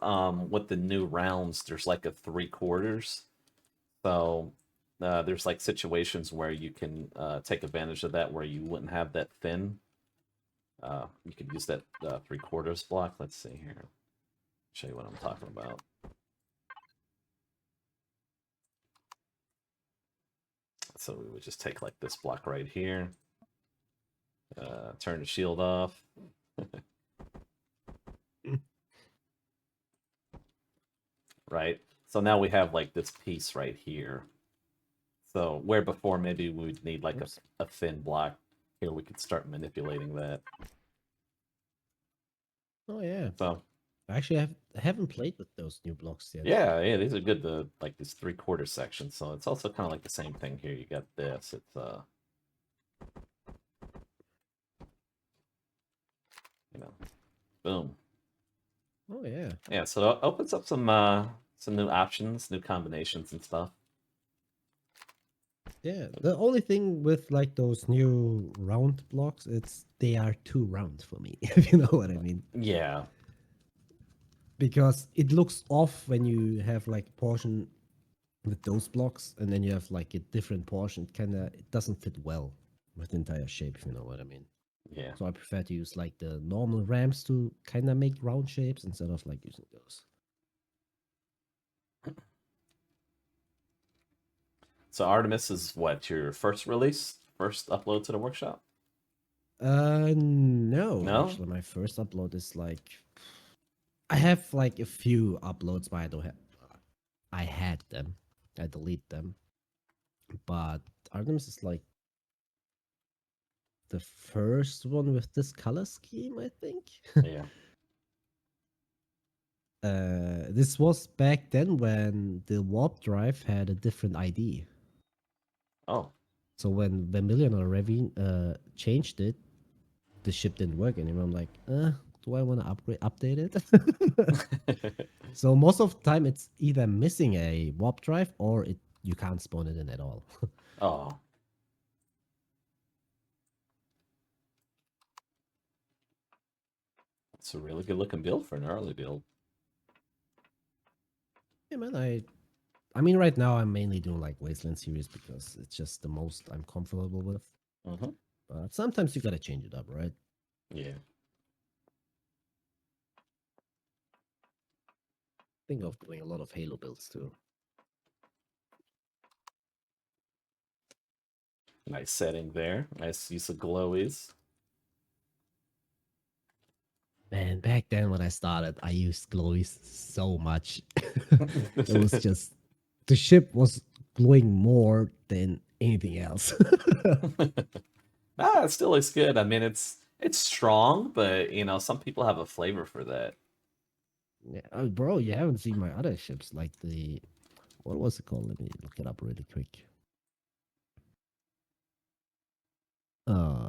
with the new rounds, there's like a 3/4. So there's like situations where you can take advantage of that where you wouldn't have that thin. You could use that 3/4 block. Let's see here. Show you what I'm talking about. So we would just take like this block right here. Turn the shield off. Right? So now we have like this piece right here. So where before maybe we would need like a thin block, here we could start manipulating that. Oh yeah. So Actually, I haven't played with those new blocks yet. yeah, these are good to like these 3/4 sections. So it's also kind of like the same thing here. You got this. It's you know, boom. Oh yeah. Yeah, so it opens up some new options, new combinations and stuff. Yeah. The only thing with like those new round blocks, it's they are too round for me, if you know what I mean. Yeah. Because it looks off when you have like a portion with those blocks, and then you have like a different portion. It doesn't fit well with the entire shape, if you know what I mean. Yeah. So I prefer to use like the normal ramps to kind of make round shapes instead of like using those. So Artemis is what, your first release? First upload to the workshop? No, No? actually, my first upload is like I have like a few uploads, but I don't have. I had them. I delete them. But Artemis is like the first one with this color scheme, I think. Yeah. This was back then when the warp drive had a different ID. Oh. So when Vermilion or Ravine changed it, the ship didn't work anymore. I'm like, do I want to update it? So most of the time, it's either missing a warp drive or you can't spawn it in at all. Oh. It's a really good looking build for an early build. Yeah, man. I mean, right now I'm mainly doing like Wasteland series because it's just the most I'm comfortable with. Mm-hmm. But sometimes you gotta change it up, right? Yeah. Think of doing a lot of Halo builds too. Nice setting there. Nice use of glowies. Man, back then when I started, I used glowies so much. It was just the ship was glowing more than anything else. It still looks good. I mean, it's strong, but you know, some people have a flavor for that. Yeah, bro, you haven't seen my other ships like the what was it called? Let me look it up really quick. Uh,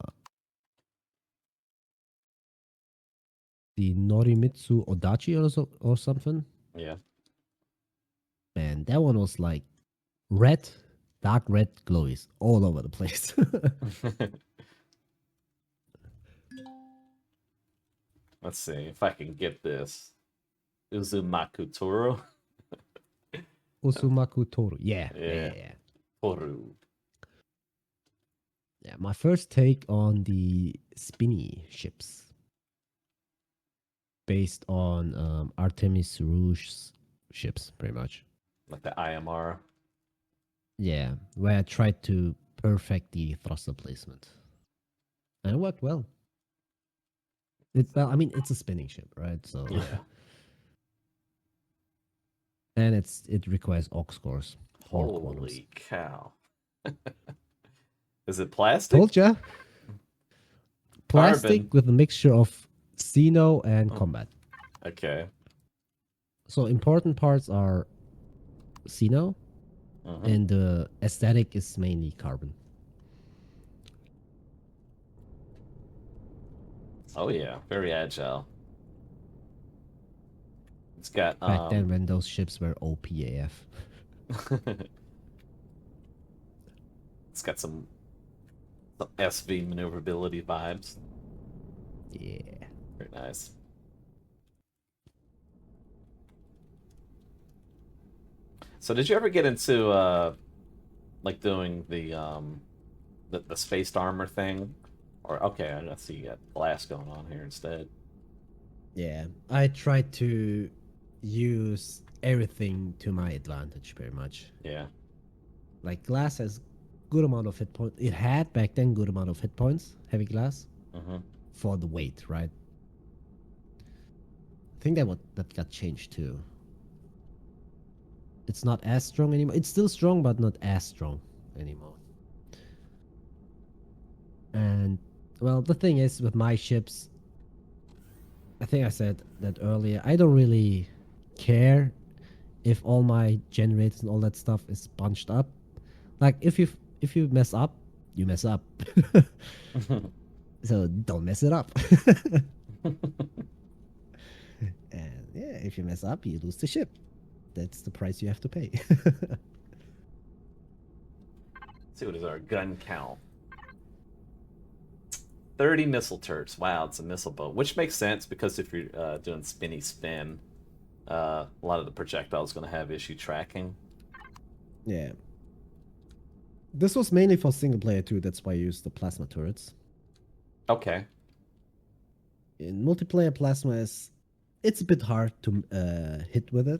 the Norimitsu Odachi or something. Yeah. Man, that one was like red, dark red glowies all over the place. Let's see if I can get this. Uzumaku Toru. Usumaku Toru. Yeah, yeah, Yeah. yeah, yeah. Toru. Yeah, my first take on the spinny ships based on Artemis Rouge's ships, pretty much. Like the IMR. Yeah, where I tried to perfect the thruster placement. And it worked well. Well, I mean, it's a spinning ship, right? So, Yeah. and it requires aux cores or quantums. Holy cow. Is it plastic? Told ya, Carbon. plastic with a mixture of Xeno and Oh, combat. okay. So important parts are Xeno, Mm-hmm. and the aesthetic is mainly carbon. Oh yeah, very agile. It's got Back then, when those ships were OPAF. it's got some SV maneuverability vibes. Yeah. Very nice. So did you ever get into like doing the spaced armor thing? Or okay, I see you got blast going on here instead. Yeah. I tried to use everything to my advantage, pretty much. Yeah. Like glass has good amount of hit points. It had back then good amount of hit points, heavy glass, Mm-hmm. for the weight, right? I think that got changed too. It's not as strong anymore. It's still strong, but not as strong anymore. And well, the thing is with my ships, I think I said that earlier. I don't really care if all my generators and all that stuff is bunched up. Like if you mess up, you mess up. So don't mess it up. And yeah, if you mess up, you lose the ship. That's the price you have to pay. See what is our gun count? 30 missile turrets. Wow, it's a missile boat, which makes sense because if you're doing spinny spin, a lot of the projectiles is going to have issue tracking. Yeah. This was mainly for single player too. That's why I used the plasma turrets. Okay. In multiplayer, plasma it's a bit hard to hit with it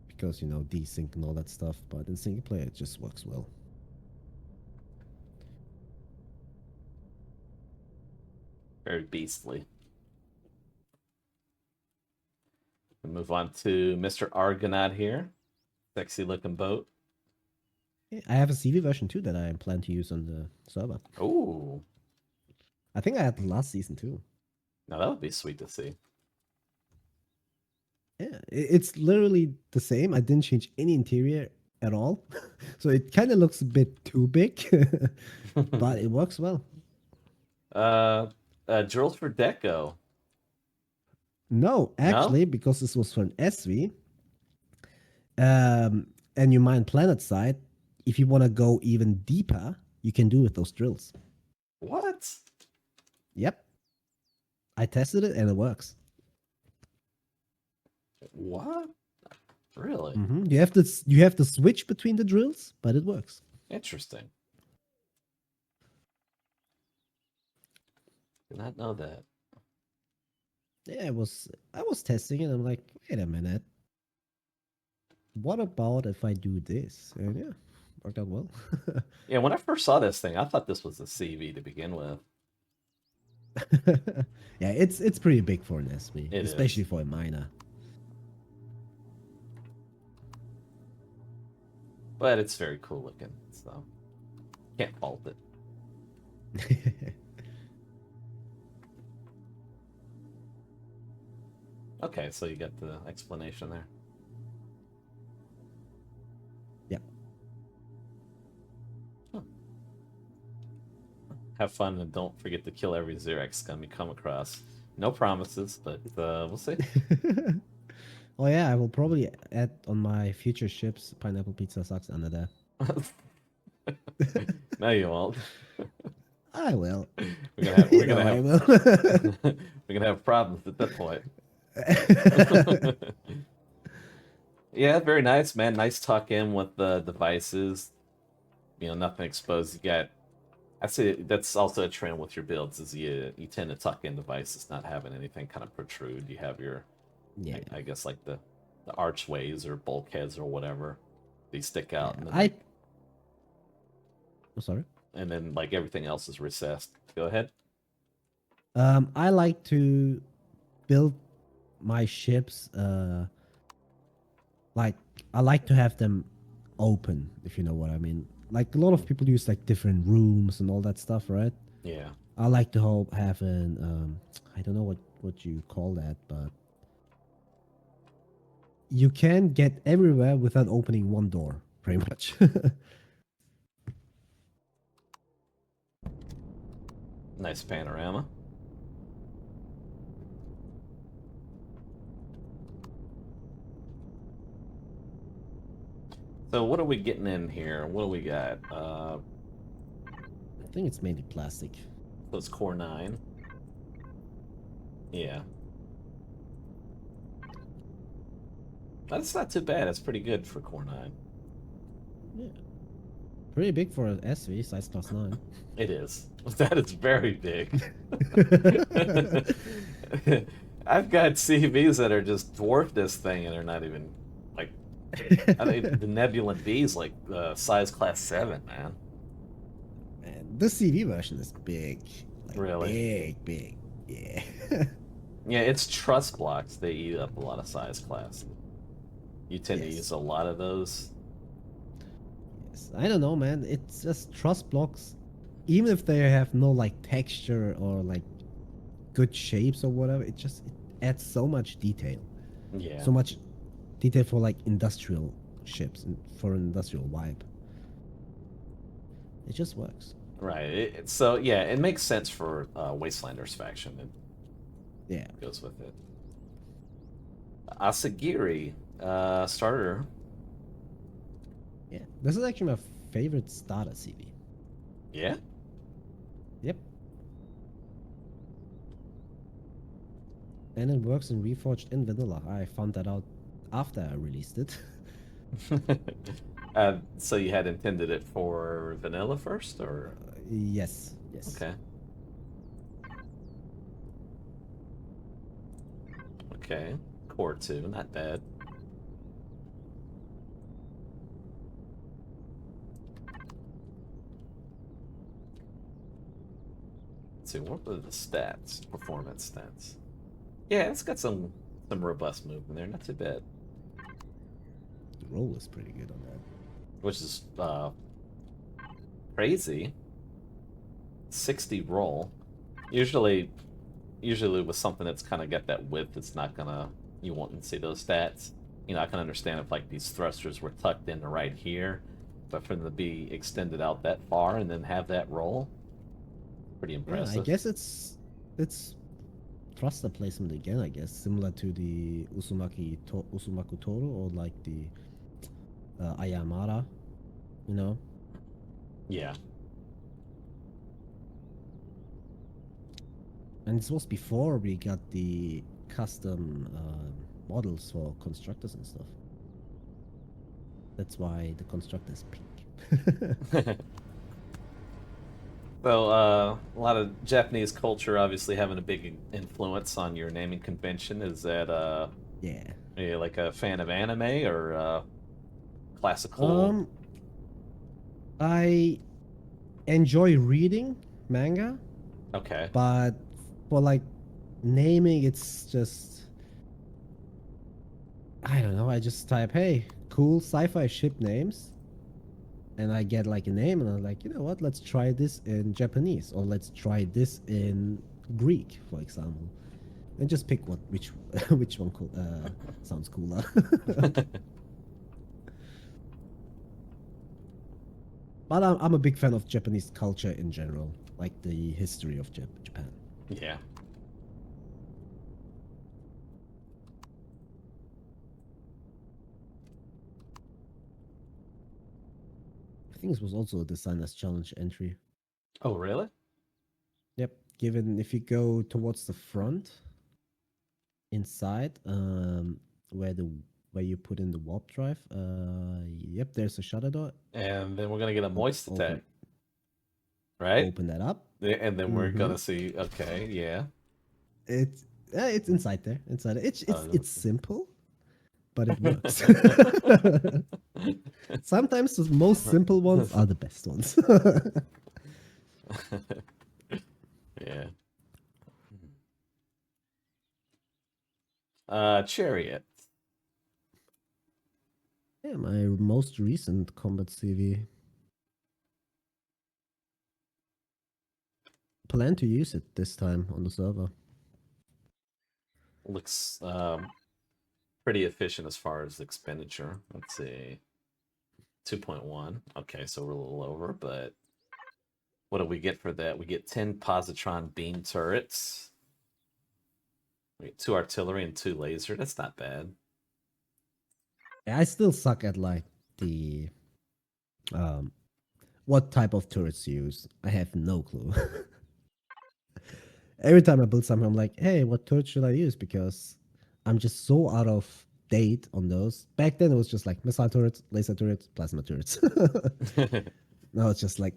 because desync and all that stuff. But in single player, it just works well. Very beastly. And move on to Mr. Argonaut here. Sexy looking boat. Yeah, I have a CV version too that I plan to use on the server. Ooh. I think I had the last season too. Now that would be sweet to see. Yeah, it's literally the same. I didn't change any interior at all. So it kind of looks a bit too big, but it works well. Drills for Deco. No, No? actually, because this was for an SV, and you mine planet side, if you want to go even deeper, you can do with those drills. What? Yep. I tested it and it works. What? Really? You have to switch between the drills, but it works. Interesting. Did not know that. Yeah, I was testing it. I'm like, wait a minute. What about if I do this? And yeah, worked out well. Yeah, when I first saw this thing, I thought this was a CV to begin with. Yeah, it's pretty big for an SV, It especially is. for a miner. But it's very cool looking, so can't fault it. Okay, so you got the explanation there. Yep. Huh. Have fun and don't forget to kill every Xerox scum you come across. No promises, but we'll see. Oh yeah, I will probably add on my future ships pineapple pizza sucks under there. No, you won't. I will. We're gonna I have will. we're gonna have problems at that point. Yeah, very nice, man. Nice tuck in with the devices. Nothing exposed. You got. I say that's also a trend with your builds is you tend to tuck in devices, not having anything kind of protrude. You have your, Yeah. I guess like the archways or bulkheads or whatever. They stick out, Yeah, and then Oh, sorry. and then like everything else is recessed. Go ahead. I like to build my ships. Like I like to have them open, if you know what I mean. Like a lot of people use like different rooms and all that stuff, right? Yeah. I like to have an I don't know what you call that, but you can get everywhere without opening one door, pretty much. Nice panorama. So what are we getting in here? What do we got? I think it's mainly plastic. So it's core 9. Yeah. That's not too bad. That's pretty good for core 9. Yeah. Pretty big for an SV, size class 9. It is. That is very big. I've got CVs that are just dwarf this thing and they're not even like I think the Nebulan B is like size class 7, man. Man, the CV version is big. Like Really? big. Yeah. Yeah, it's truss blocks. They eat up a lot of size class. You tend to Yes. use a lot of those. Yes. I don't know, man. It's just truss blocks. Even if they have no like texture or like good shapes or whatever, it adds so much detail. Yeah. So much detail for like industrial ships and for an industrial vibe. It just works. Right. So yeah, it makes sense for Wastelanders faction. It Yeah. goes with it. Asagiri, starter. Yeah. This is actually my favorite starter CV. Yeah. Yep. And it works in Reforged and Vanilla. I found that out after I released it. So you had intended it for vanilla first, or Yes. okay? Okay, core 2, not bad. Let's see, what were the stats? Performance stats. Yeah, it's got some Some robust movement there, not too bad. The roll is pretty good on that. Which is crazy. 60 roll. Usually with something that's kind of got that width, it's not gonna, you won't see those stats. You know, I can understand if like these thrusters were tucked in right here, but for them to be extended out that far and then have that roll, pretty impressive. Yeah, I guess it's thruster placement again. I guess similar to the Usumaku Toro or like the Ayamara, you know. Yeah. And this was before we got the custom models for constructors and stuff. That's why the constructor is pink. So, a lot of Japanese culture obviously having a big influence on your naming convention. Is that, Yeah. are you like a fan of anime or classical? I enjoy reading manga, Okay. but for like naming, it's just I don't know. I just type, "Hey, cool sci-fi ship names," and I get like a name, and I'm like, you know what? Let's try this in Japanese, or let's try this in Greek, for example, and just pick which which one sounds cooler. But I'm a big fan of Japanese culture in general, like the history of Japan. Yeah. I think this was also a designer's challenge entry. Oh, really? Yep. Given if you go towards the front, inside, where you put in the warp drive, yep, there's a shutter door. And then we're gonna get a moist attack, Open, right? open that up. And then we're gonna see. Okay, yeah. It's inside there. Inside it. It's simple, but it works. Sometimes the most simple ones are the best ones. Yeah. Chariot. Yeah, my most recent combat CV. Plan to use it this time on the server. Looks pretty efficient as far as expenditure. Let's see. 2.1. Okay, so we're a little over, but what do we get for that? We get 10 positron beam turrets. We get 2 artillery and 2 laser. That's not bad. I still suck at like the what type of turrets to use. I have no clue. Every time I build something, I'm like, hey, what turret should I use? Because I'm just so out of date on those. Back then, it was just like missile turrets, laser turrets, plasma turrets. Now it's just like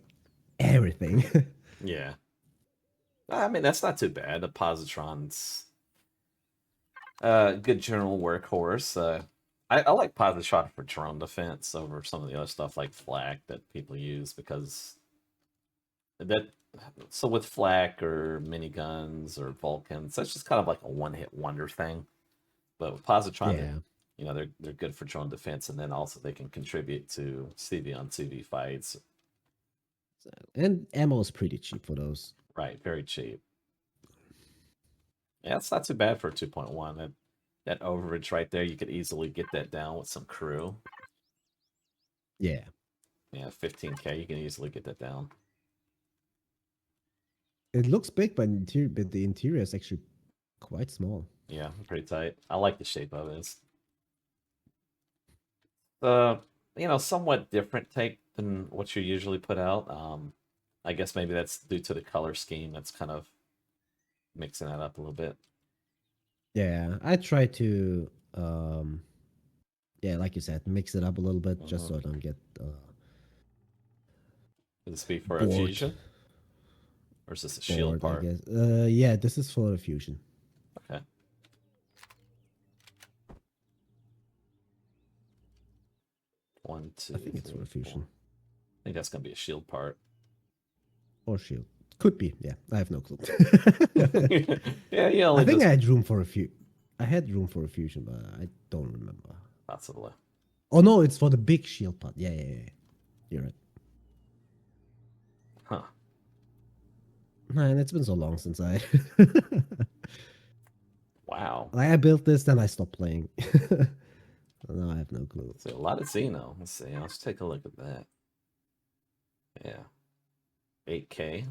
everything. Yeah. I mean, that's not too bad. The positron's good general workhorse. I like positron for drone defense over some of the other stuff like flak that people use because that. So with flak or miniguns or Vulcans, that's just kind of like a one-hit wonder thing. But with positron, Yeah. you know, they're good for drone defense, and then also they can contribute to CV on CV fights. And ammo is pretty cheap for those. Right, very cheap. Yeah, it's not too bad for a 2.1. That overage right there, you could easily get that down with some crew. Yeah. Yeah, 15K, you can easily get that down. It looks big, but the interior is actually quite small. Yeah, pretty tight. I like the shape of it. It's, you know, somewhat different take than what you usually put out. I guess maybe that's due to the color scheme. That's kind of mixing that up a little bit. Yeah, I try to, yeah, like you said, mix it up a little bit just so I don't get Would this be for a bored. fusion? Or is this a shield Bored, I part? guess. Yeah, this is for the fusion. Okay. One, two, I think it's three, for a fusion. 4. I think that's gonna be a shield part. Or shield. Could be. Yeah, I have no clue. Yeah, yeah. I think I had room for a few. I had room for a fusion, but I don't remember. Possibly. Oh no, it's for the big shield part. Yeah, yeah, yeah. You're right. Huh. Man, it's been so long since I Wow. like I built this, then I stopped playing. No, I have no clue. See, a lot of Xeno. Let's see. Let's take a look at that. Yeah. 8K.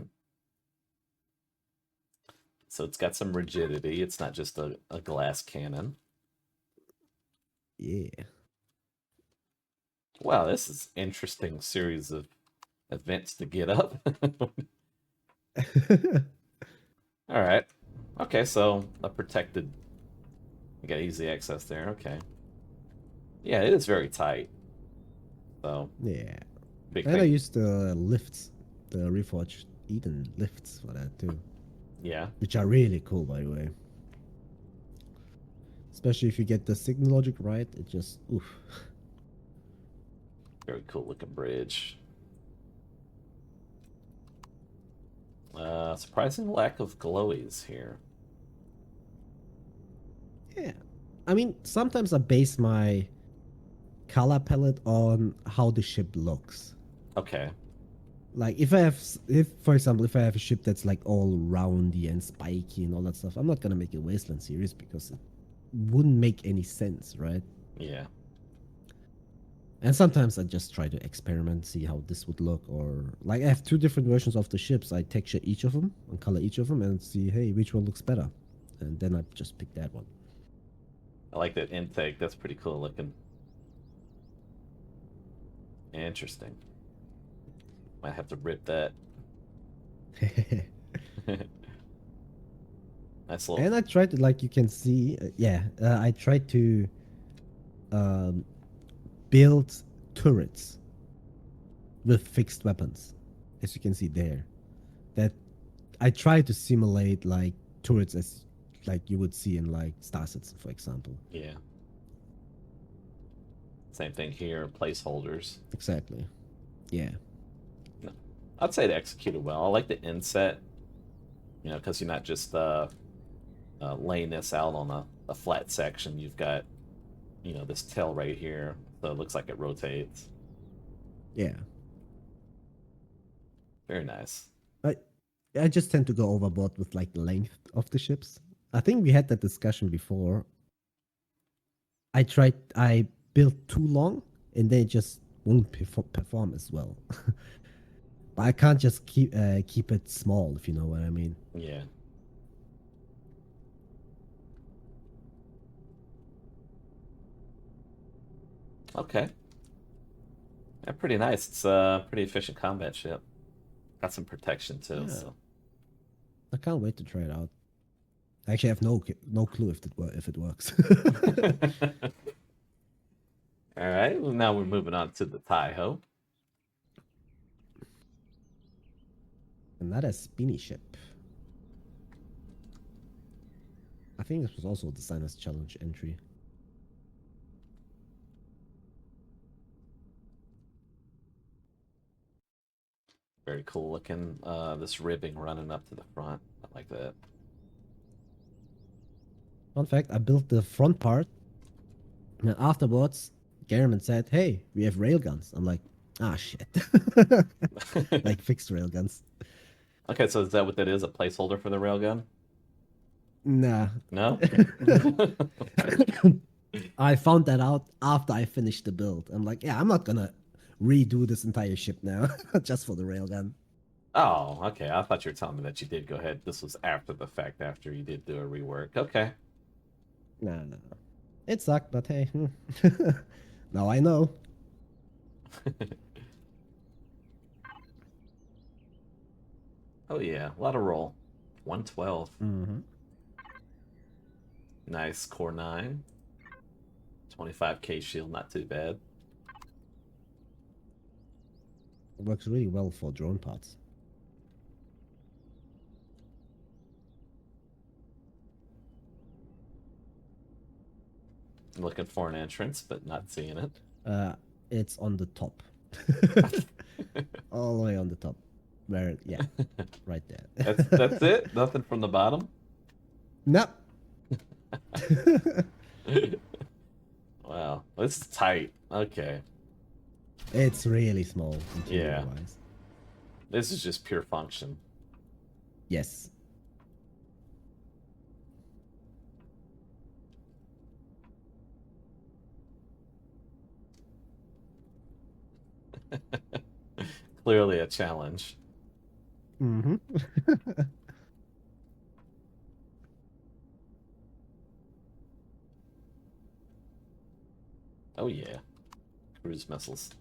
So it's got some rigidity. It's not just a glass cannon. Yeah. Wow, this is interesting series of events to get up. All right. Okay, so a protected. You got easy access there. Okay. Yeah, it is very tight. So Yeah. big And I thing. used the lifts, the reforged Eden lifts for that too. Yeah. Which are really cool, by the way. Especially if you get the signal logic right, it just oof. Very cool looking bridge. Surprising lack of glowies here. Yeah. I mean, sometimes I base my color palette on how the ship looks. Okay. Like if I have, if for example, if I have a ship that's like all roundy and spiky and all that stuff, I'm not gonna make a Wasteland series because it wouldn't make any sense, right? Yeah. And sometimes I just try to experiment, see how this would look, or like I have two different versions of the ships. I texture each of them and color each of them and see, hey, which one looks better, and then I just pick that one. I like that intake. That's pretty cool looking. Interesting. Might have to rip that. Nice little. And I tried to, like you can see, I tried to um, build turrets with fixed weapons, as you can see there. That I try to simulate like turrets as like you would see in like Star Citizen, for example. Yeah. Same thing here. Placeholders. Exactly. Yeah. No, I'd say it executed well. I like the inset. Because you're not just laying this out on a flat section. You've got, this tail right here, so it looks like it rotates. Yeah. Very nice. I I just tend to go overboard with like the length of the ships. I think we had that discussion before. I built too long and they just won't perform as well. But I can't just keep it small, if you know what I mean. Yeah. Okay. Yeah, pretty nice. It's a pretty efficient combat ship. Got some protection too. Yeah. So. I can't wait to try it out. I actually have no clue if it works. All right. Well, now we're moving on to the Taiho. Another spinny ship. I think this was also a designer's challenge entry. Very cool looking. This ribbing running up to the front. I like that. Fun fact, I built the front part, and afterwards, Garriman said, hey, we have railguns. I'm like, ah, shit. Like fixed railguns. Okay, so is that what that is? A placeholder for the railgun? Nah. No? I found that out after I finished the build. I'm like, yeah, I'm not gonna redo this entire ship now just for the railgun. Oh, okay. I thought you were telling me that you did go ahead. This was after the fact, after you did do a rework. Okay. No. It sucked, but hey. Now I know. Oh, yeah. A lot of roll. 112. Mm-hmm. Nice. Core 9. 25k shield. Not too bad. It works really well for drone parts. I'm looking for an entrance, but not seeing it. It's on the top. All the way on the top. Where, yeah, right there. That's it? Nothing from the bottom? No. Wow, this is tight. Okay, It's really small yeah, interior-wise. this is just pure function. Yes. Clearly a challenge. Mm-hmm. Oh yeah, cruise missiles.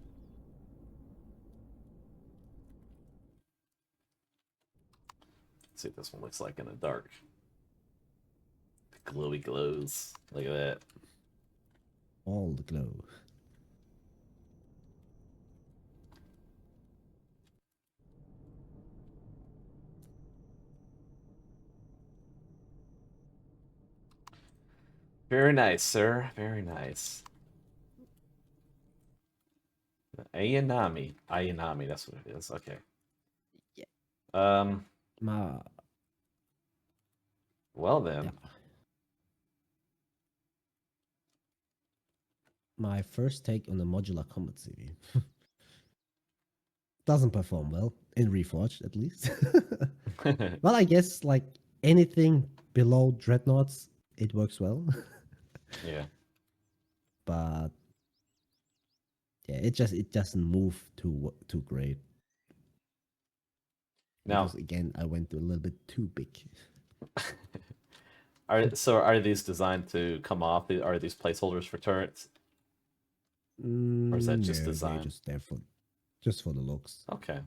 Let's see what this one looks like in the dark. The glowy glows. Look at that. All the glow. Very nice, sir. Very nice. Ayanami. Ayanami, that's what it is. Okay. Yeah. Um, My, well yeah. then. My first take on the modular combat CV. Doesn't perform well in Reforged, at least. Well, I guess like anything below dreadnoughts, it works well. Yeah. But yeah, it doesn't move too great. Now, Because again, I went a little bit too big. are these designed to come off? Are these placeholders for turrets? Or is that just No, they're design? just there just for the looks. Okay.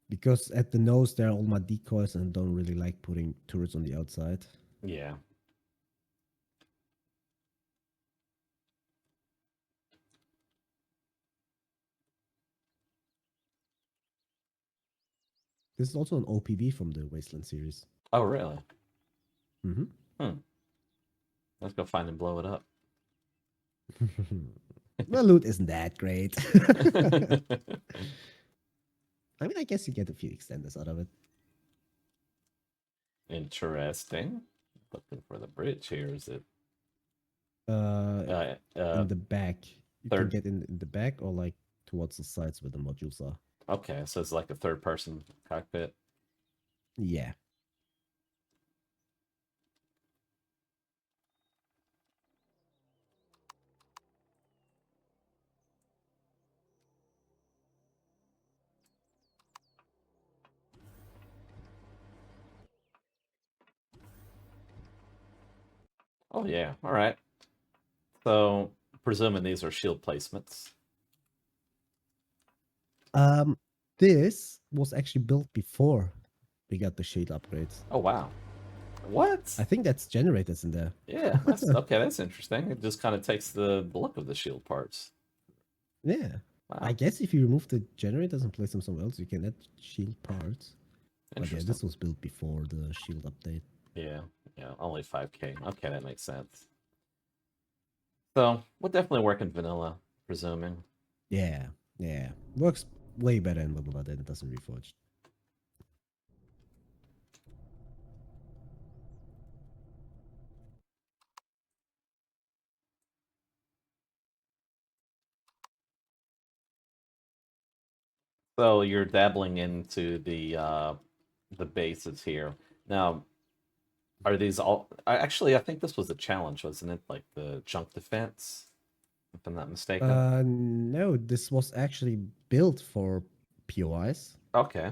Because at the nose there are all my decoys and don't really like putting turrets on the outside. Yeah. This is also an OPB from the Wasteland series. Oh, really? Mm-hmm. Hmm. Let's go find and blow it up. The loot isn't that great. I mean, I guess you get a few extenders out of it. Interesting. Looking for the bridge here. Is it Uh, uh in the back, you can third? get in the back or like towards the sides where the modules are. Okay, so it's like a third person cockpit. Yeah. Oh yeah. All right. So presuming these are shield placements. Um, this was actually built before we got the shield upgrades. Oh wow. What? I think that's generators in there. Yeah, that's okay. That's interesting. It just kind of takes the look of the shield parts. Yeah. I Wow, guess if you remove the generators and place them somewhere else, you can add shield parts. But yeah, interesting. this was built before the shield update. Yeah, yeah. Only 5K. Okay, that makes sense. So we'll definitely work in vanilla, presuming. Yeah, yeah. Works way better in vanilla than it does in Reforged. So you're dabbling into the bases here. Now, are these all actually I think this was a challenge, wasn't it? Like the junk defense, if I'm not mistaken. No, this was actually built for POIs. Okay.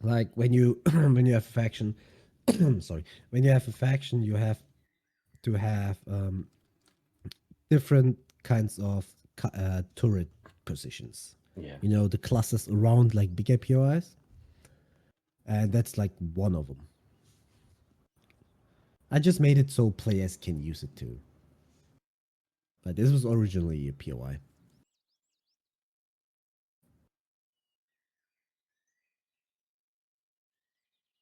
Like when you when you have a faction, sorry, when you have a faction, you have to have different kinds of turret positions. Yeah. You know, the clusters around like bigger POIs, and that's like one of them. I just made it so players can use it too. But this was originally a POI.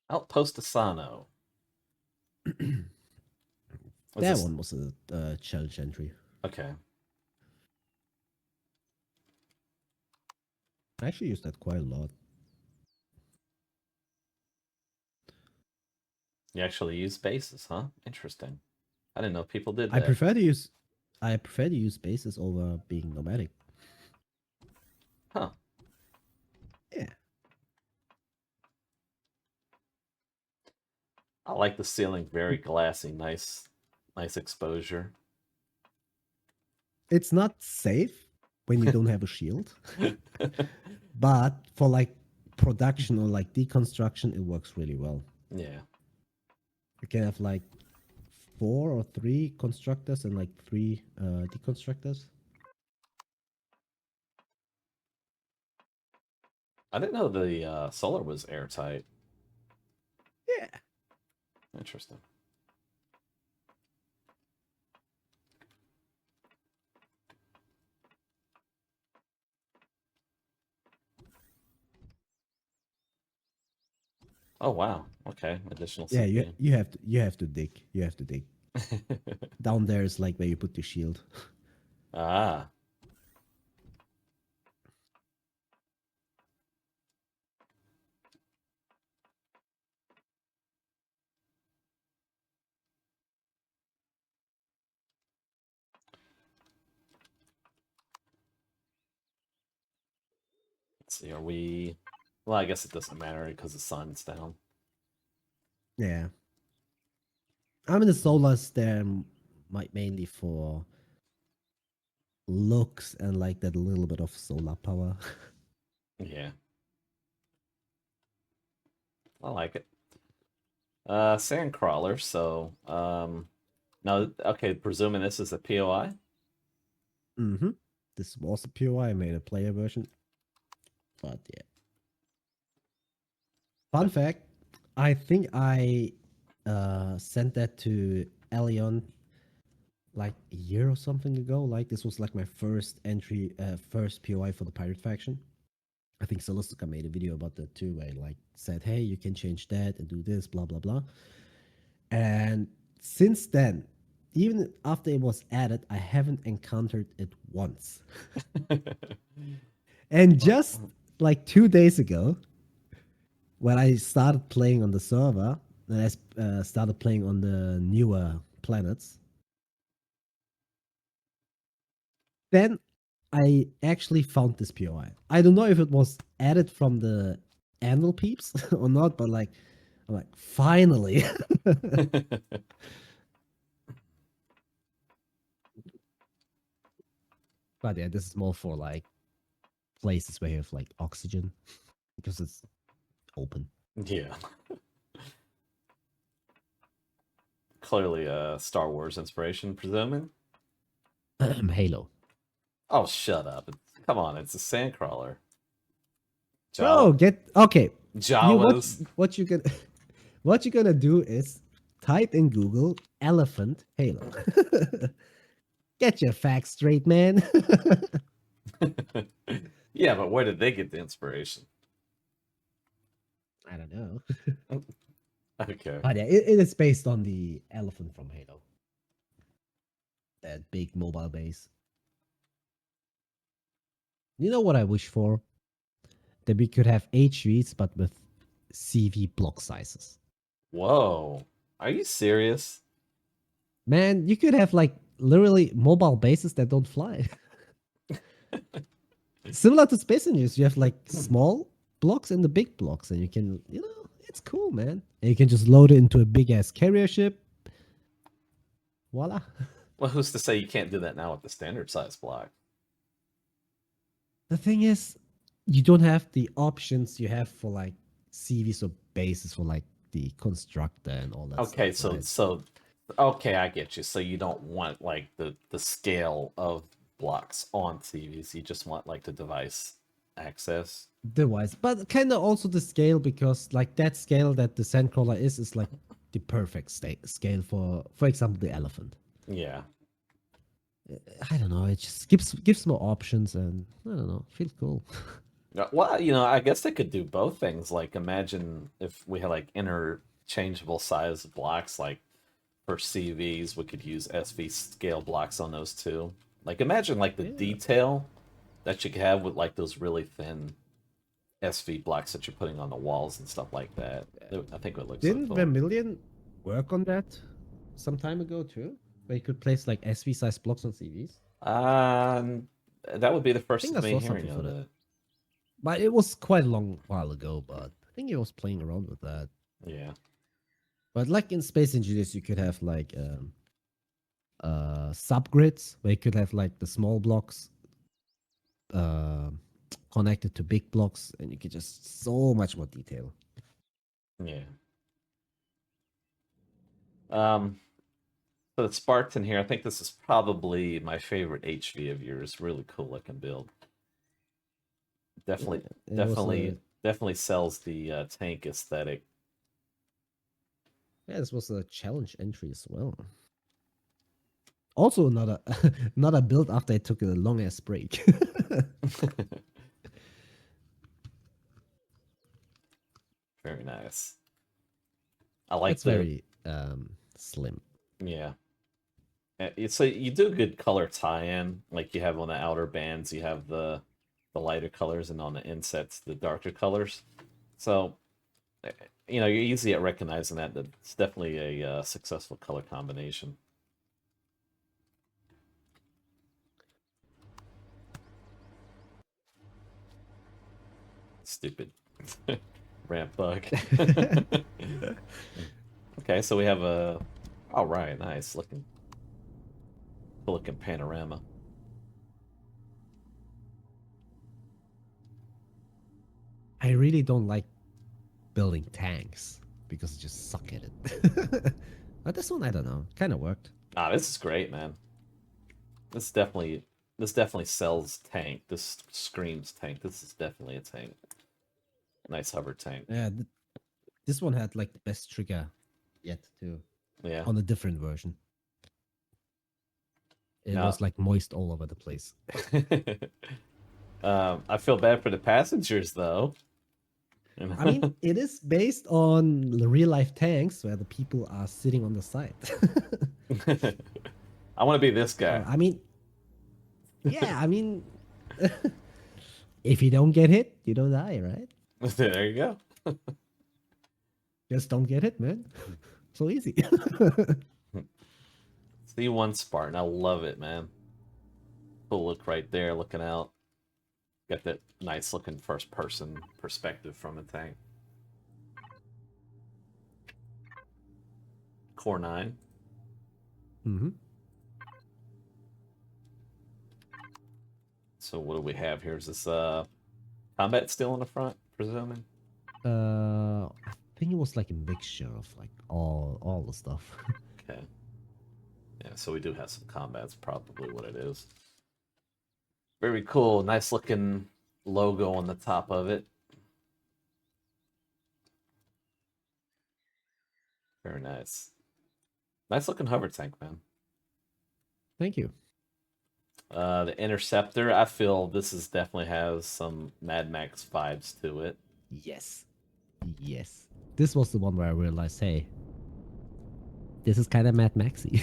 Outpost Asano. Was That this one was a challenge entry. okay? I actually used that quite a lot. You actually use bases, huh? Interesting. I didn't know people did I that. prefer to use bases over being nomadic. Huh. Yeah. I like the ceiling, very glassy, nice exposure. It's not safe when you don't have a shield, but for like production or like deconstruction, it works really well. Yeah. You can have like 4 or 3 constructors and like 3 deconstructors. I didn't know the solar was airtight. Yeah. Interesting. Oh wow. Okay. Additional Yeah, CPU. you have to dig. You have to dig. Down there is like where you put your shield. Ah. Let's see. Are we? Well, I guess it doesn't matter because the sun's down. Yeah. I mean the solars there might mainly for looks and like that little bit of solar power. Yeah. I like it. Sandcrawler. So, no. Okay. Presuming this is a POI. Mm-hmm. This was a POI. I made a player version. But yeah. Fun But fact, I think I sent that to Elion like a year or something ago. Like this was like my first entry, first POI for the pirate faction. I think Solistica made a video about that too, where he like said, "Hey, you can change that and do this, blah blah blah." And since then, even after it was added, I haven't encountered it once. And just like 2 days ago, when I started playing on the server, and I started playing on the newer planets, then I actually found this POI. I don't know if it was added from the annual peeps or not, but like, I'm like, finally. But yeah, this is more for like places where you have like oxygen because it's open. yeah. Clearly a Star Wars inspiration, presuming. Halo. Oh, shut up. Come on, it's a sandcrawler. Bro, get okay. You Jawas. what you gonna what you're gonna do is type in Google elephant Halo. Get your facts straight, man. Yeah, but where did they get the inspiration? I don't know. Okay. But yeah, it is based on the elephant from Halo. That big mobile base. You know what I wish for? That we could have HVs but with CV block sizes. Whoa. Are you serious? Man, you could have like literally mobile bases that don't fly. Similar to Space Invaders, you have like small blocks and the big blocks, and you can, it's cool, man. And you can just load it into a big ass carrier ship. Voila. Well, who's to say you can't do that now with the standard size block? The thing is, you don't have the options you have for like CVs or bases for like the constructor and all that Okay, stuff, so right? okay, I get you. So you don't want like the scale of blocks on TVs. You just want like the device access. Device, but kind of also the scale because like that scale that the Sandcrawler is like the perfect scale for example, the elephant. Yeah. I don't know. It just gives more options, and I don't know. Feels cool. Well, I guess they could do both things. Like, imagine if we had like interchangeable size blocks, like for CVs, we could use SV scale blocks on those too. Like, imagine like the Yeah. detail that you could have with like those really thin SV blocks that you're putting on the walls and stuff like that. I think it would look so Didn't cool. Vermilion work on that some time ago too? Where you could place like SV size blocks on CVs. That would be the I think first I of me saw hearing something for of that. it. But it was quite a long while ago, but I think he was playing around with that. Yeah. But like in Space Engineers, you could have like subgrids where you could have like the small blocks uh, connected to big blocks, and you could just so much more detail. Yeah. So the Spartan here, I think this is probably my favorite HV of yours. Really cool looking build. Definitely, Yeah, it was definitely sells the tank aesthetic. yeah, this was a challenge entry as well. Also, another another build after I took a long ass break. Very nice. I like It's the very slim. yeah. So you do a good color tie-in, like you have on the outer bands, you have the lighter colors, and on the insets the darker colors. So you're easy at recognizing that. It's definitely a successful color combination. Stupid ramp bug. Okay, so we have a. All right, nice looking panorama. I really don't like building tanks because I just suck at it. But this one, I don't know, kind of worked. Ah, this is great, man. This definitely this definitely sells tank. This screams tank. This is definitely a tank. Nice hover tank. Yeah, this one had like the best trigger yet too, Yeah. on a different version. It Now, was like moist all over the place. I feel bad for the passengers though. I mean, it is based on the real life tanks where the people are sitting on the side. I want to be this So, guy. I mean, yeah, I mean, if you don't get hit, you don't die, right? There you go. Just don't get hit, man. So easy. C1 Spartan. I love it, man. Cool look right there, looking out. Got that nice looking first person perspective from a tank. Core 9. Mm-hmm. So what do we have here? Is this combat still in the front, presuming? I think it was like a mixture of like all the stuff. Okay. Yeah, so we do have some combat. That's probably what it is. Very cool. Nice looking logo on the top of it. Very nice. Nice looking hover tank, man. Thank you. The Interceptor, I feel this is definitely has some Mad Max vibes to it. Yes. Yes. This was the one where I realized, hey, this is kind of Mad Maxy.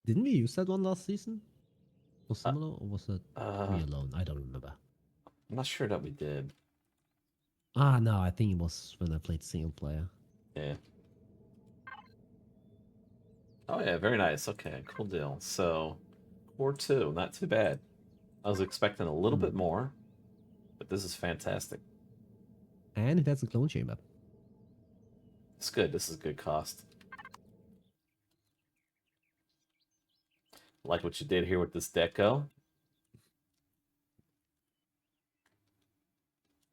Didn't we use that one last season? Was uh, similar, or was it uh, me alone? I don't remember. I'm not sure that we did. Ah, no, I think it was when I played single player. Yeah. Oh yeah, very nice. Okay, cool deal. So, Core 2, not too bad. I was expecting a little bit more, but this is fantastic. And it has a clone chamber. It's good. This is good cost. Like what you did here with this deco.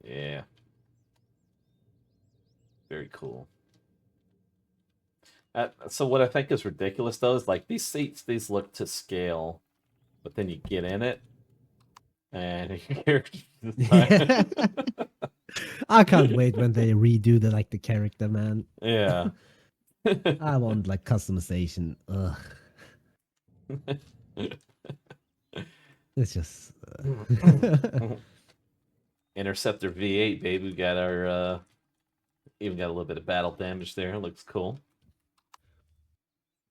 Yeah. Very cool. So what I think is ridiculous though is like these seats, these look to scale, but then you get in it, and you're I can't wait when they redo the character, man. yeah. I want like customization. Ugh. It's just Interceptor V8, baby. We got our even got a little bit of battle damage there. Looks cool.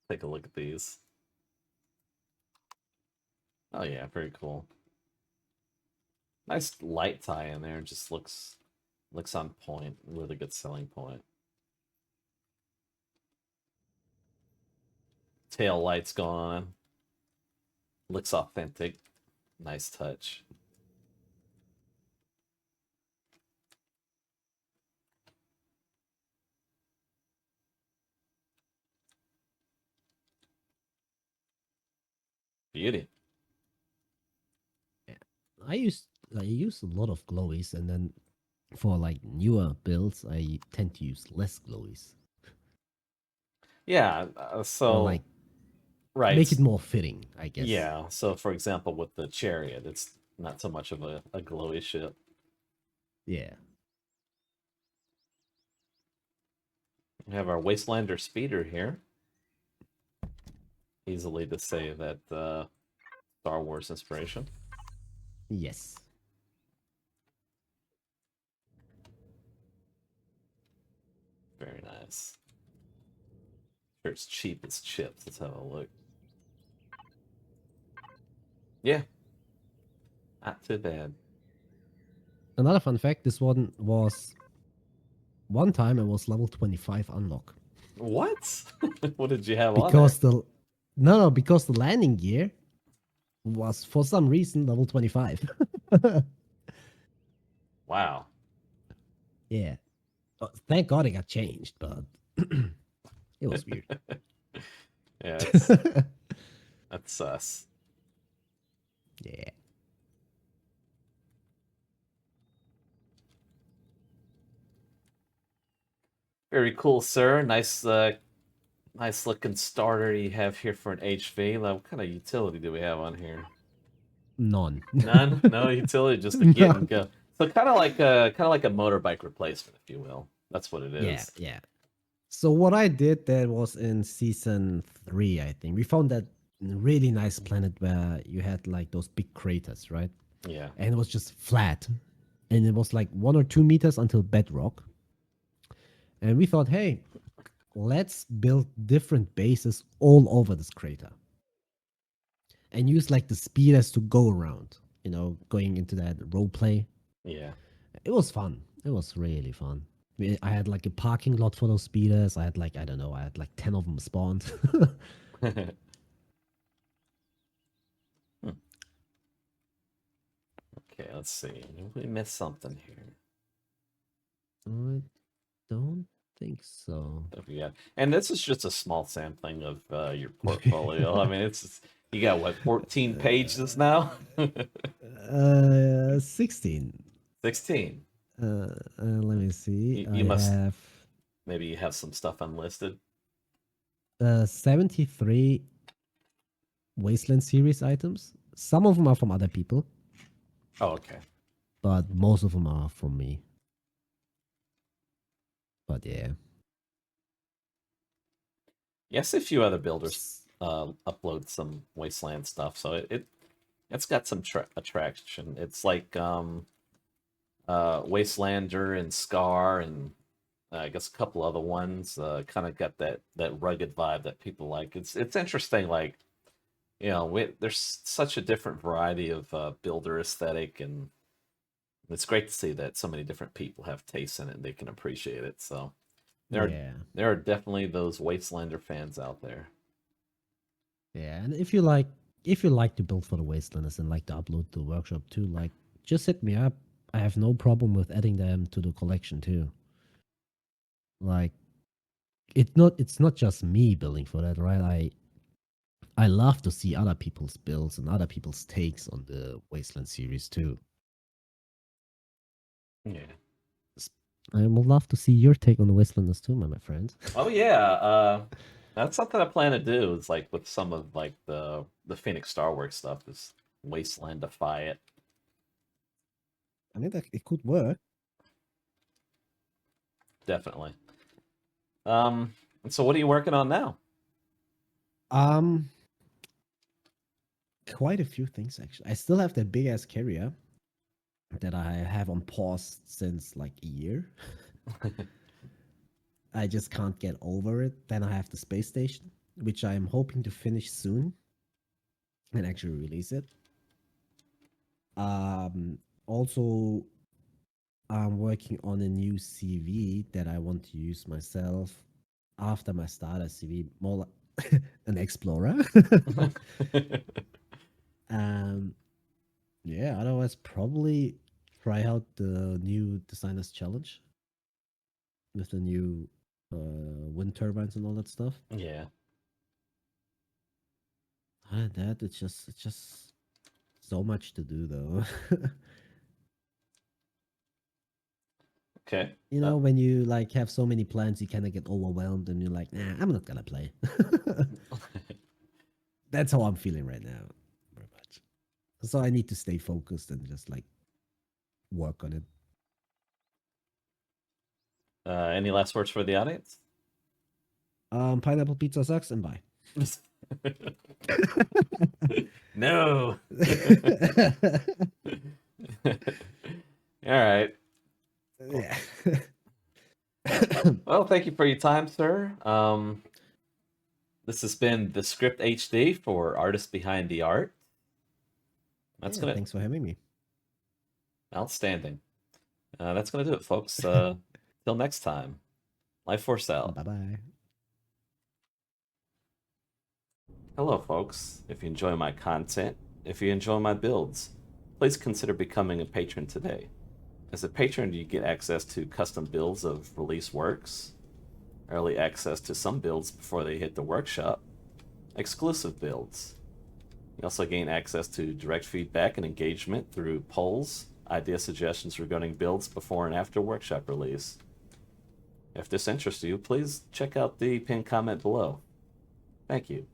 Take a look at these. Oh yeah, very cool. Nice light tie in there. Just looks Looks on point. Really good selling point. Tail lights going on. Looks authentic. Nice touch. Beauty. Yeah. I use a lot of glowies, and then for like newer builds, I tend to use less glowies. Yeah. Or So like right. make it more fitting, I guess. Yeah. So for example, with the chariot, it's not so much of a glowy ship. Yeah. We have our Wastelander speeder here. Easily to say that Star Wars inspiration. Yes. Very nice. Sure, it's cheap as chips. Let's have a look. Yeah, not too bad. Another fun fact: this one was one time it was level 25 unlock What? What did you have on there? because the no because the landing gear was for some reason level 25. Wow. Yeah. Thank God it got changed, but it was weird. Yeah, it's that's sus. Yeah. Very cool, sir. Nice looking starter you have here for an HV. Like, what kind of utility do we have on here? None. None. No utility, just a get and None. go. So kind of like a motorbike replacement, if you will. That's what it Yeah, is. yeah. So what I did that was in season 3, I think. We found that really nice planet where you had like those big craters, right? Yeah. And it was just flat. And it was like 1 or 2 meters until bedrock. And we thought, hey, let's build different bases all over this crater and use like the speeders to go around, going into that role play. Yeah. It was fun. It was really fun. I had like a parking lot for those speeders. I had like, I don't know, I had like 10 of them spawned. Hmm. Okay, let's see. We missed something here. I don't think so. Yeah, and this is just a small sampling of your portfolio. I mean, you got what 14 pages now? 16. 16. Let me see. You I must have maybe you have some stuff unlisted. 73 Wasteland series items. Some of them are from other people, Oh, okay. but most of them are from me. But yeah. Yes, a few other builders upload some Wasteland stuff, so it's got some attraction. It's like Wastelander and Scar and I guess a couple other ones kind of got that rugged vibe that people like. It's interesting, like there's such a different variety of builder aesthetic, and it's great to see that so many different people have tastes in it and they can appreciate it. So there are Yeah. there are definitely those Wastelander fans out there. Yeah. And if you like to build for the Wastelanders and like to upload to the workshop too, like just hit me up. I have no problem with adding them to the collection too. Like it's not just me building for that, right? I love to see other people's builds and other people's takes on the Wasteland series too. Yeah. I would love to see your take on the Wastelanders too, my friend. Oh yeah. That's something I plan to do. Is like with some of like the Phoenix Star Wars stuff is Wastelandify it. I mean, that it could work. Definitely. And so what are you working on now? Um, quite a few things actually. I still have that big ass carrier that I have on pause since like a year. I just can't get over it. Then I have the space station, which I'm hoping to finish soon and actually release it. Also, I'm working on a new CV that I want to use myself after my starter CV, more like an explorer. um, yeah, otherwise probably try out the new designers challenge with the new wind turbines and all that stuff. Yeah. Other than that, it's just so much to do though. Okay. You know, when you like have so many plans, you kind of get overwhelmed, and you're like, "Nah, I'm not gonna play." That's how I'm feeling right now, very much. So I need to stay focused and just like work on it. Any last words for the audience? Pineapple pizza sucks, and bye. No. All right. Yeah. Well, thank you for your time, sir. This has been the Script HD for Artists Behind the Art. That's Yeah. gonna Thanks for having me. outstanding. That's gonna do it, folks. Till next time. LyfeForce out. Bye bye. Hello, folks. If you enjoy my content, if you enjoy my builds, please consider becoming a patron today. As a patron, you get access to custom builds of release works, early access to some builds before they hit the workshop, exclusive builds. You also gain access to direct feedback and engagement through polls, idea suggestions regarding builds before and after workshop release. If this interests you, please check out the pinned comment below. Thank you.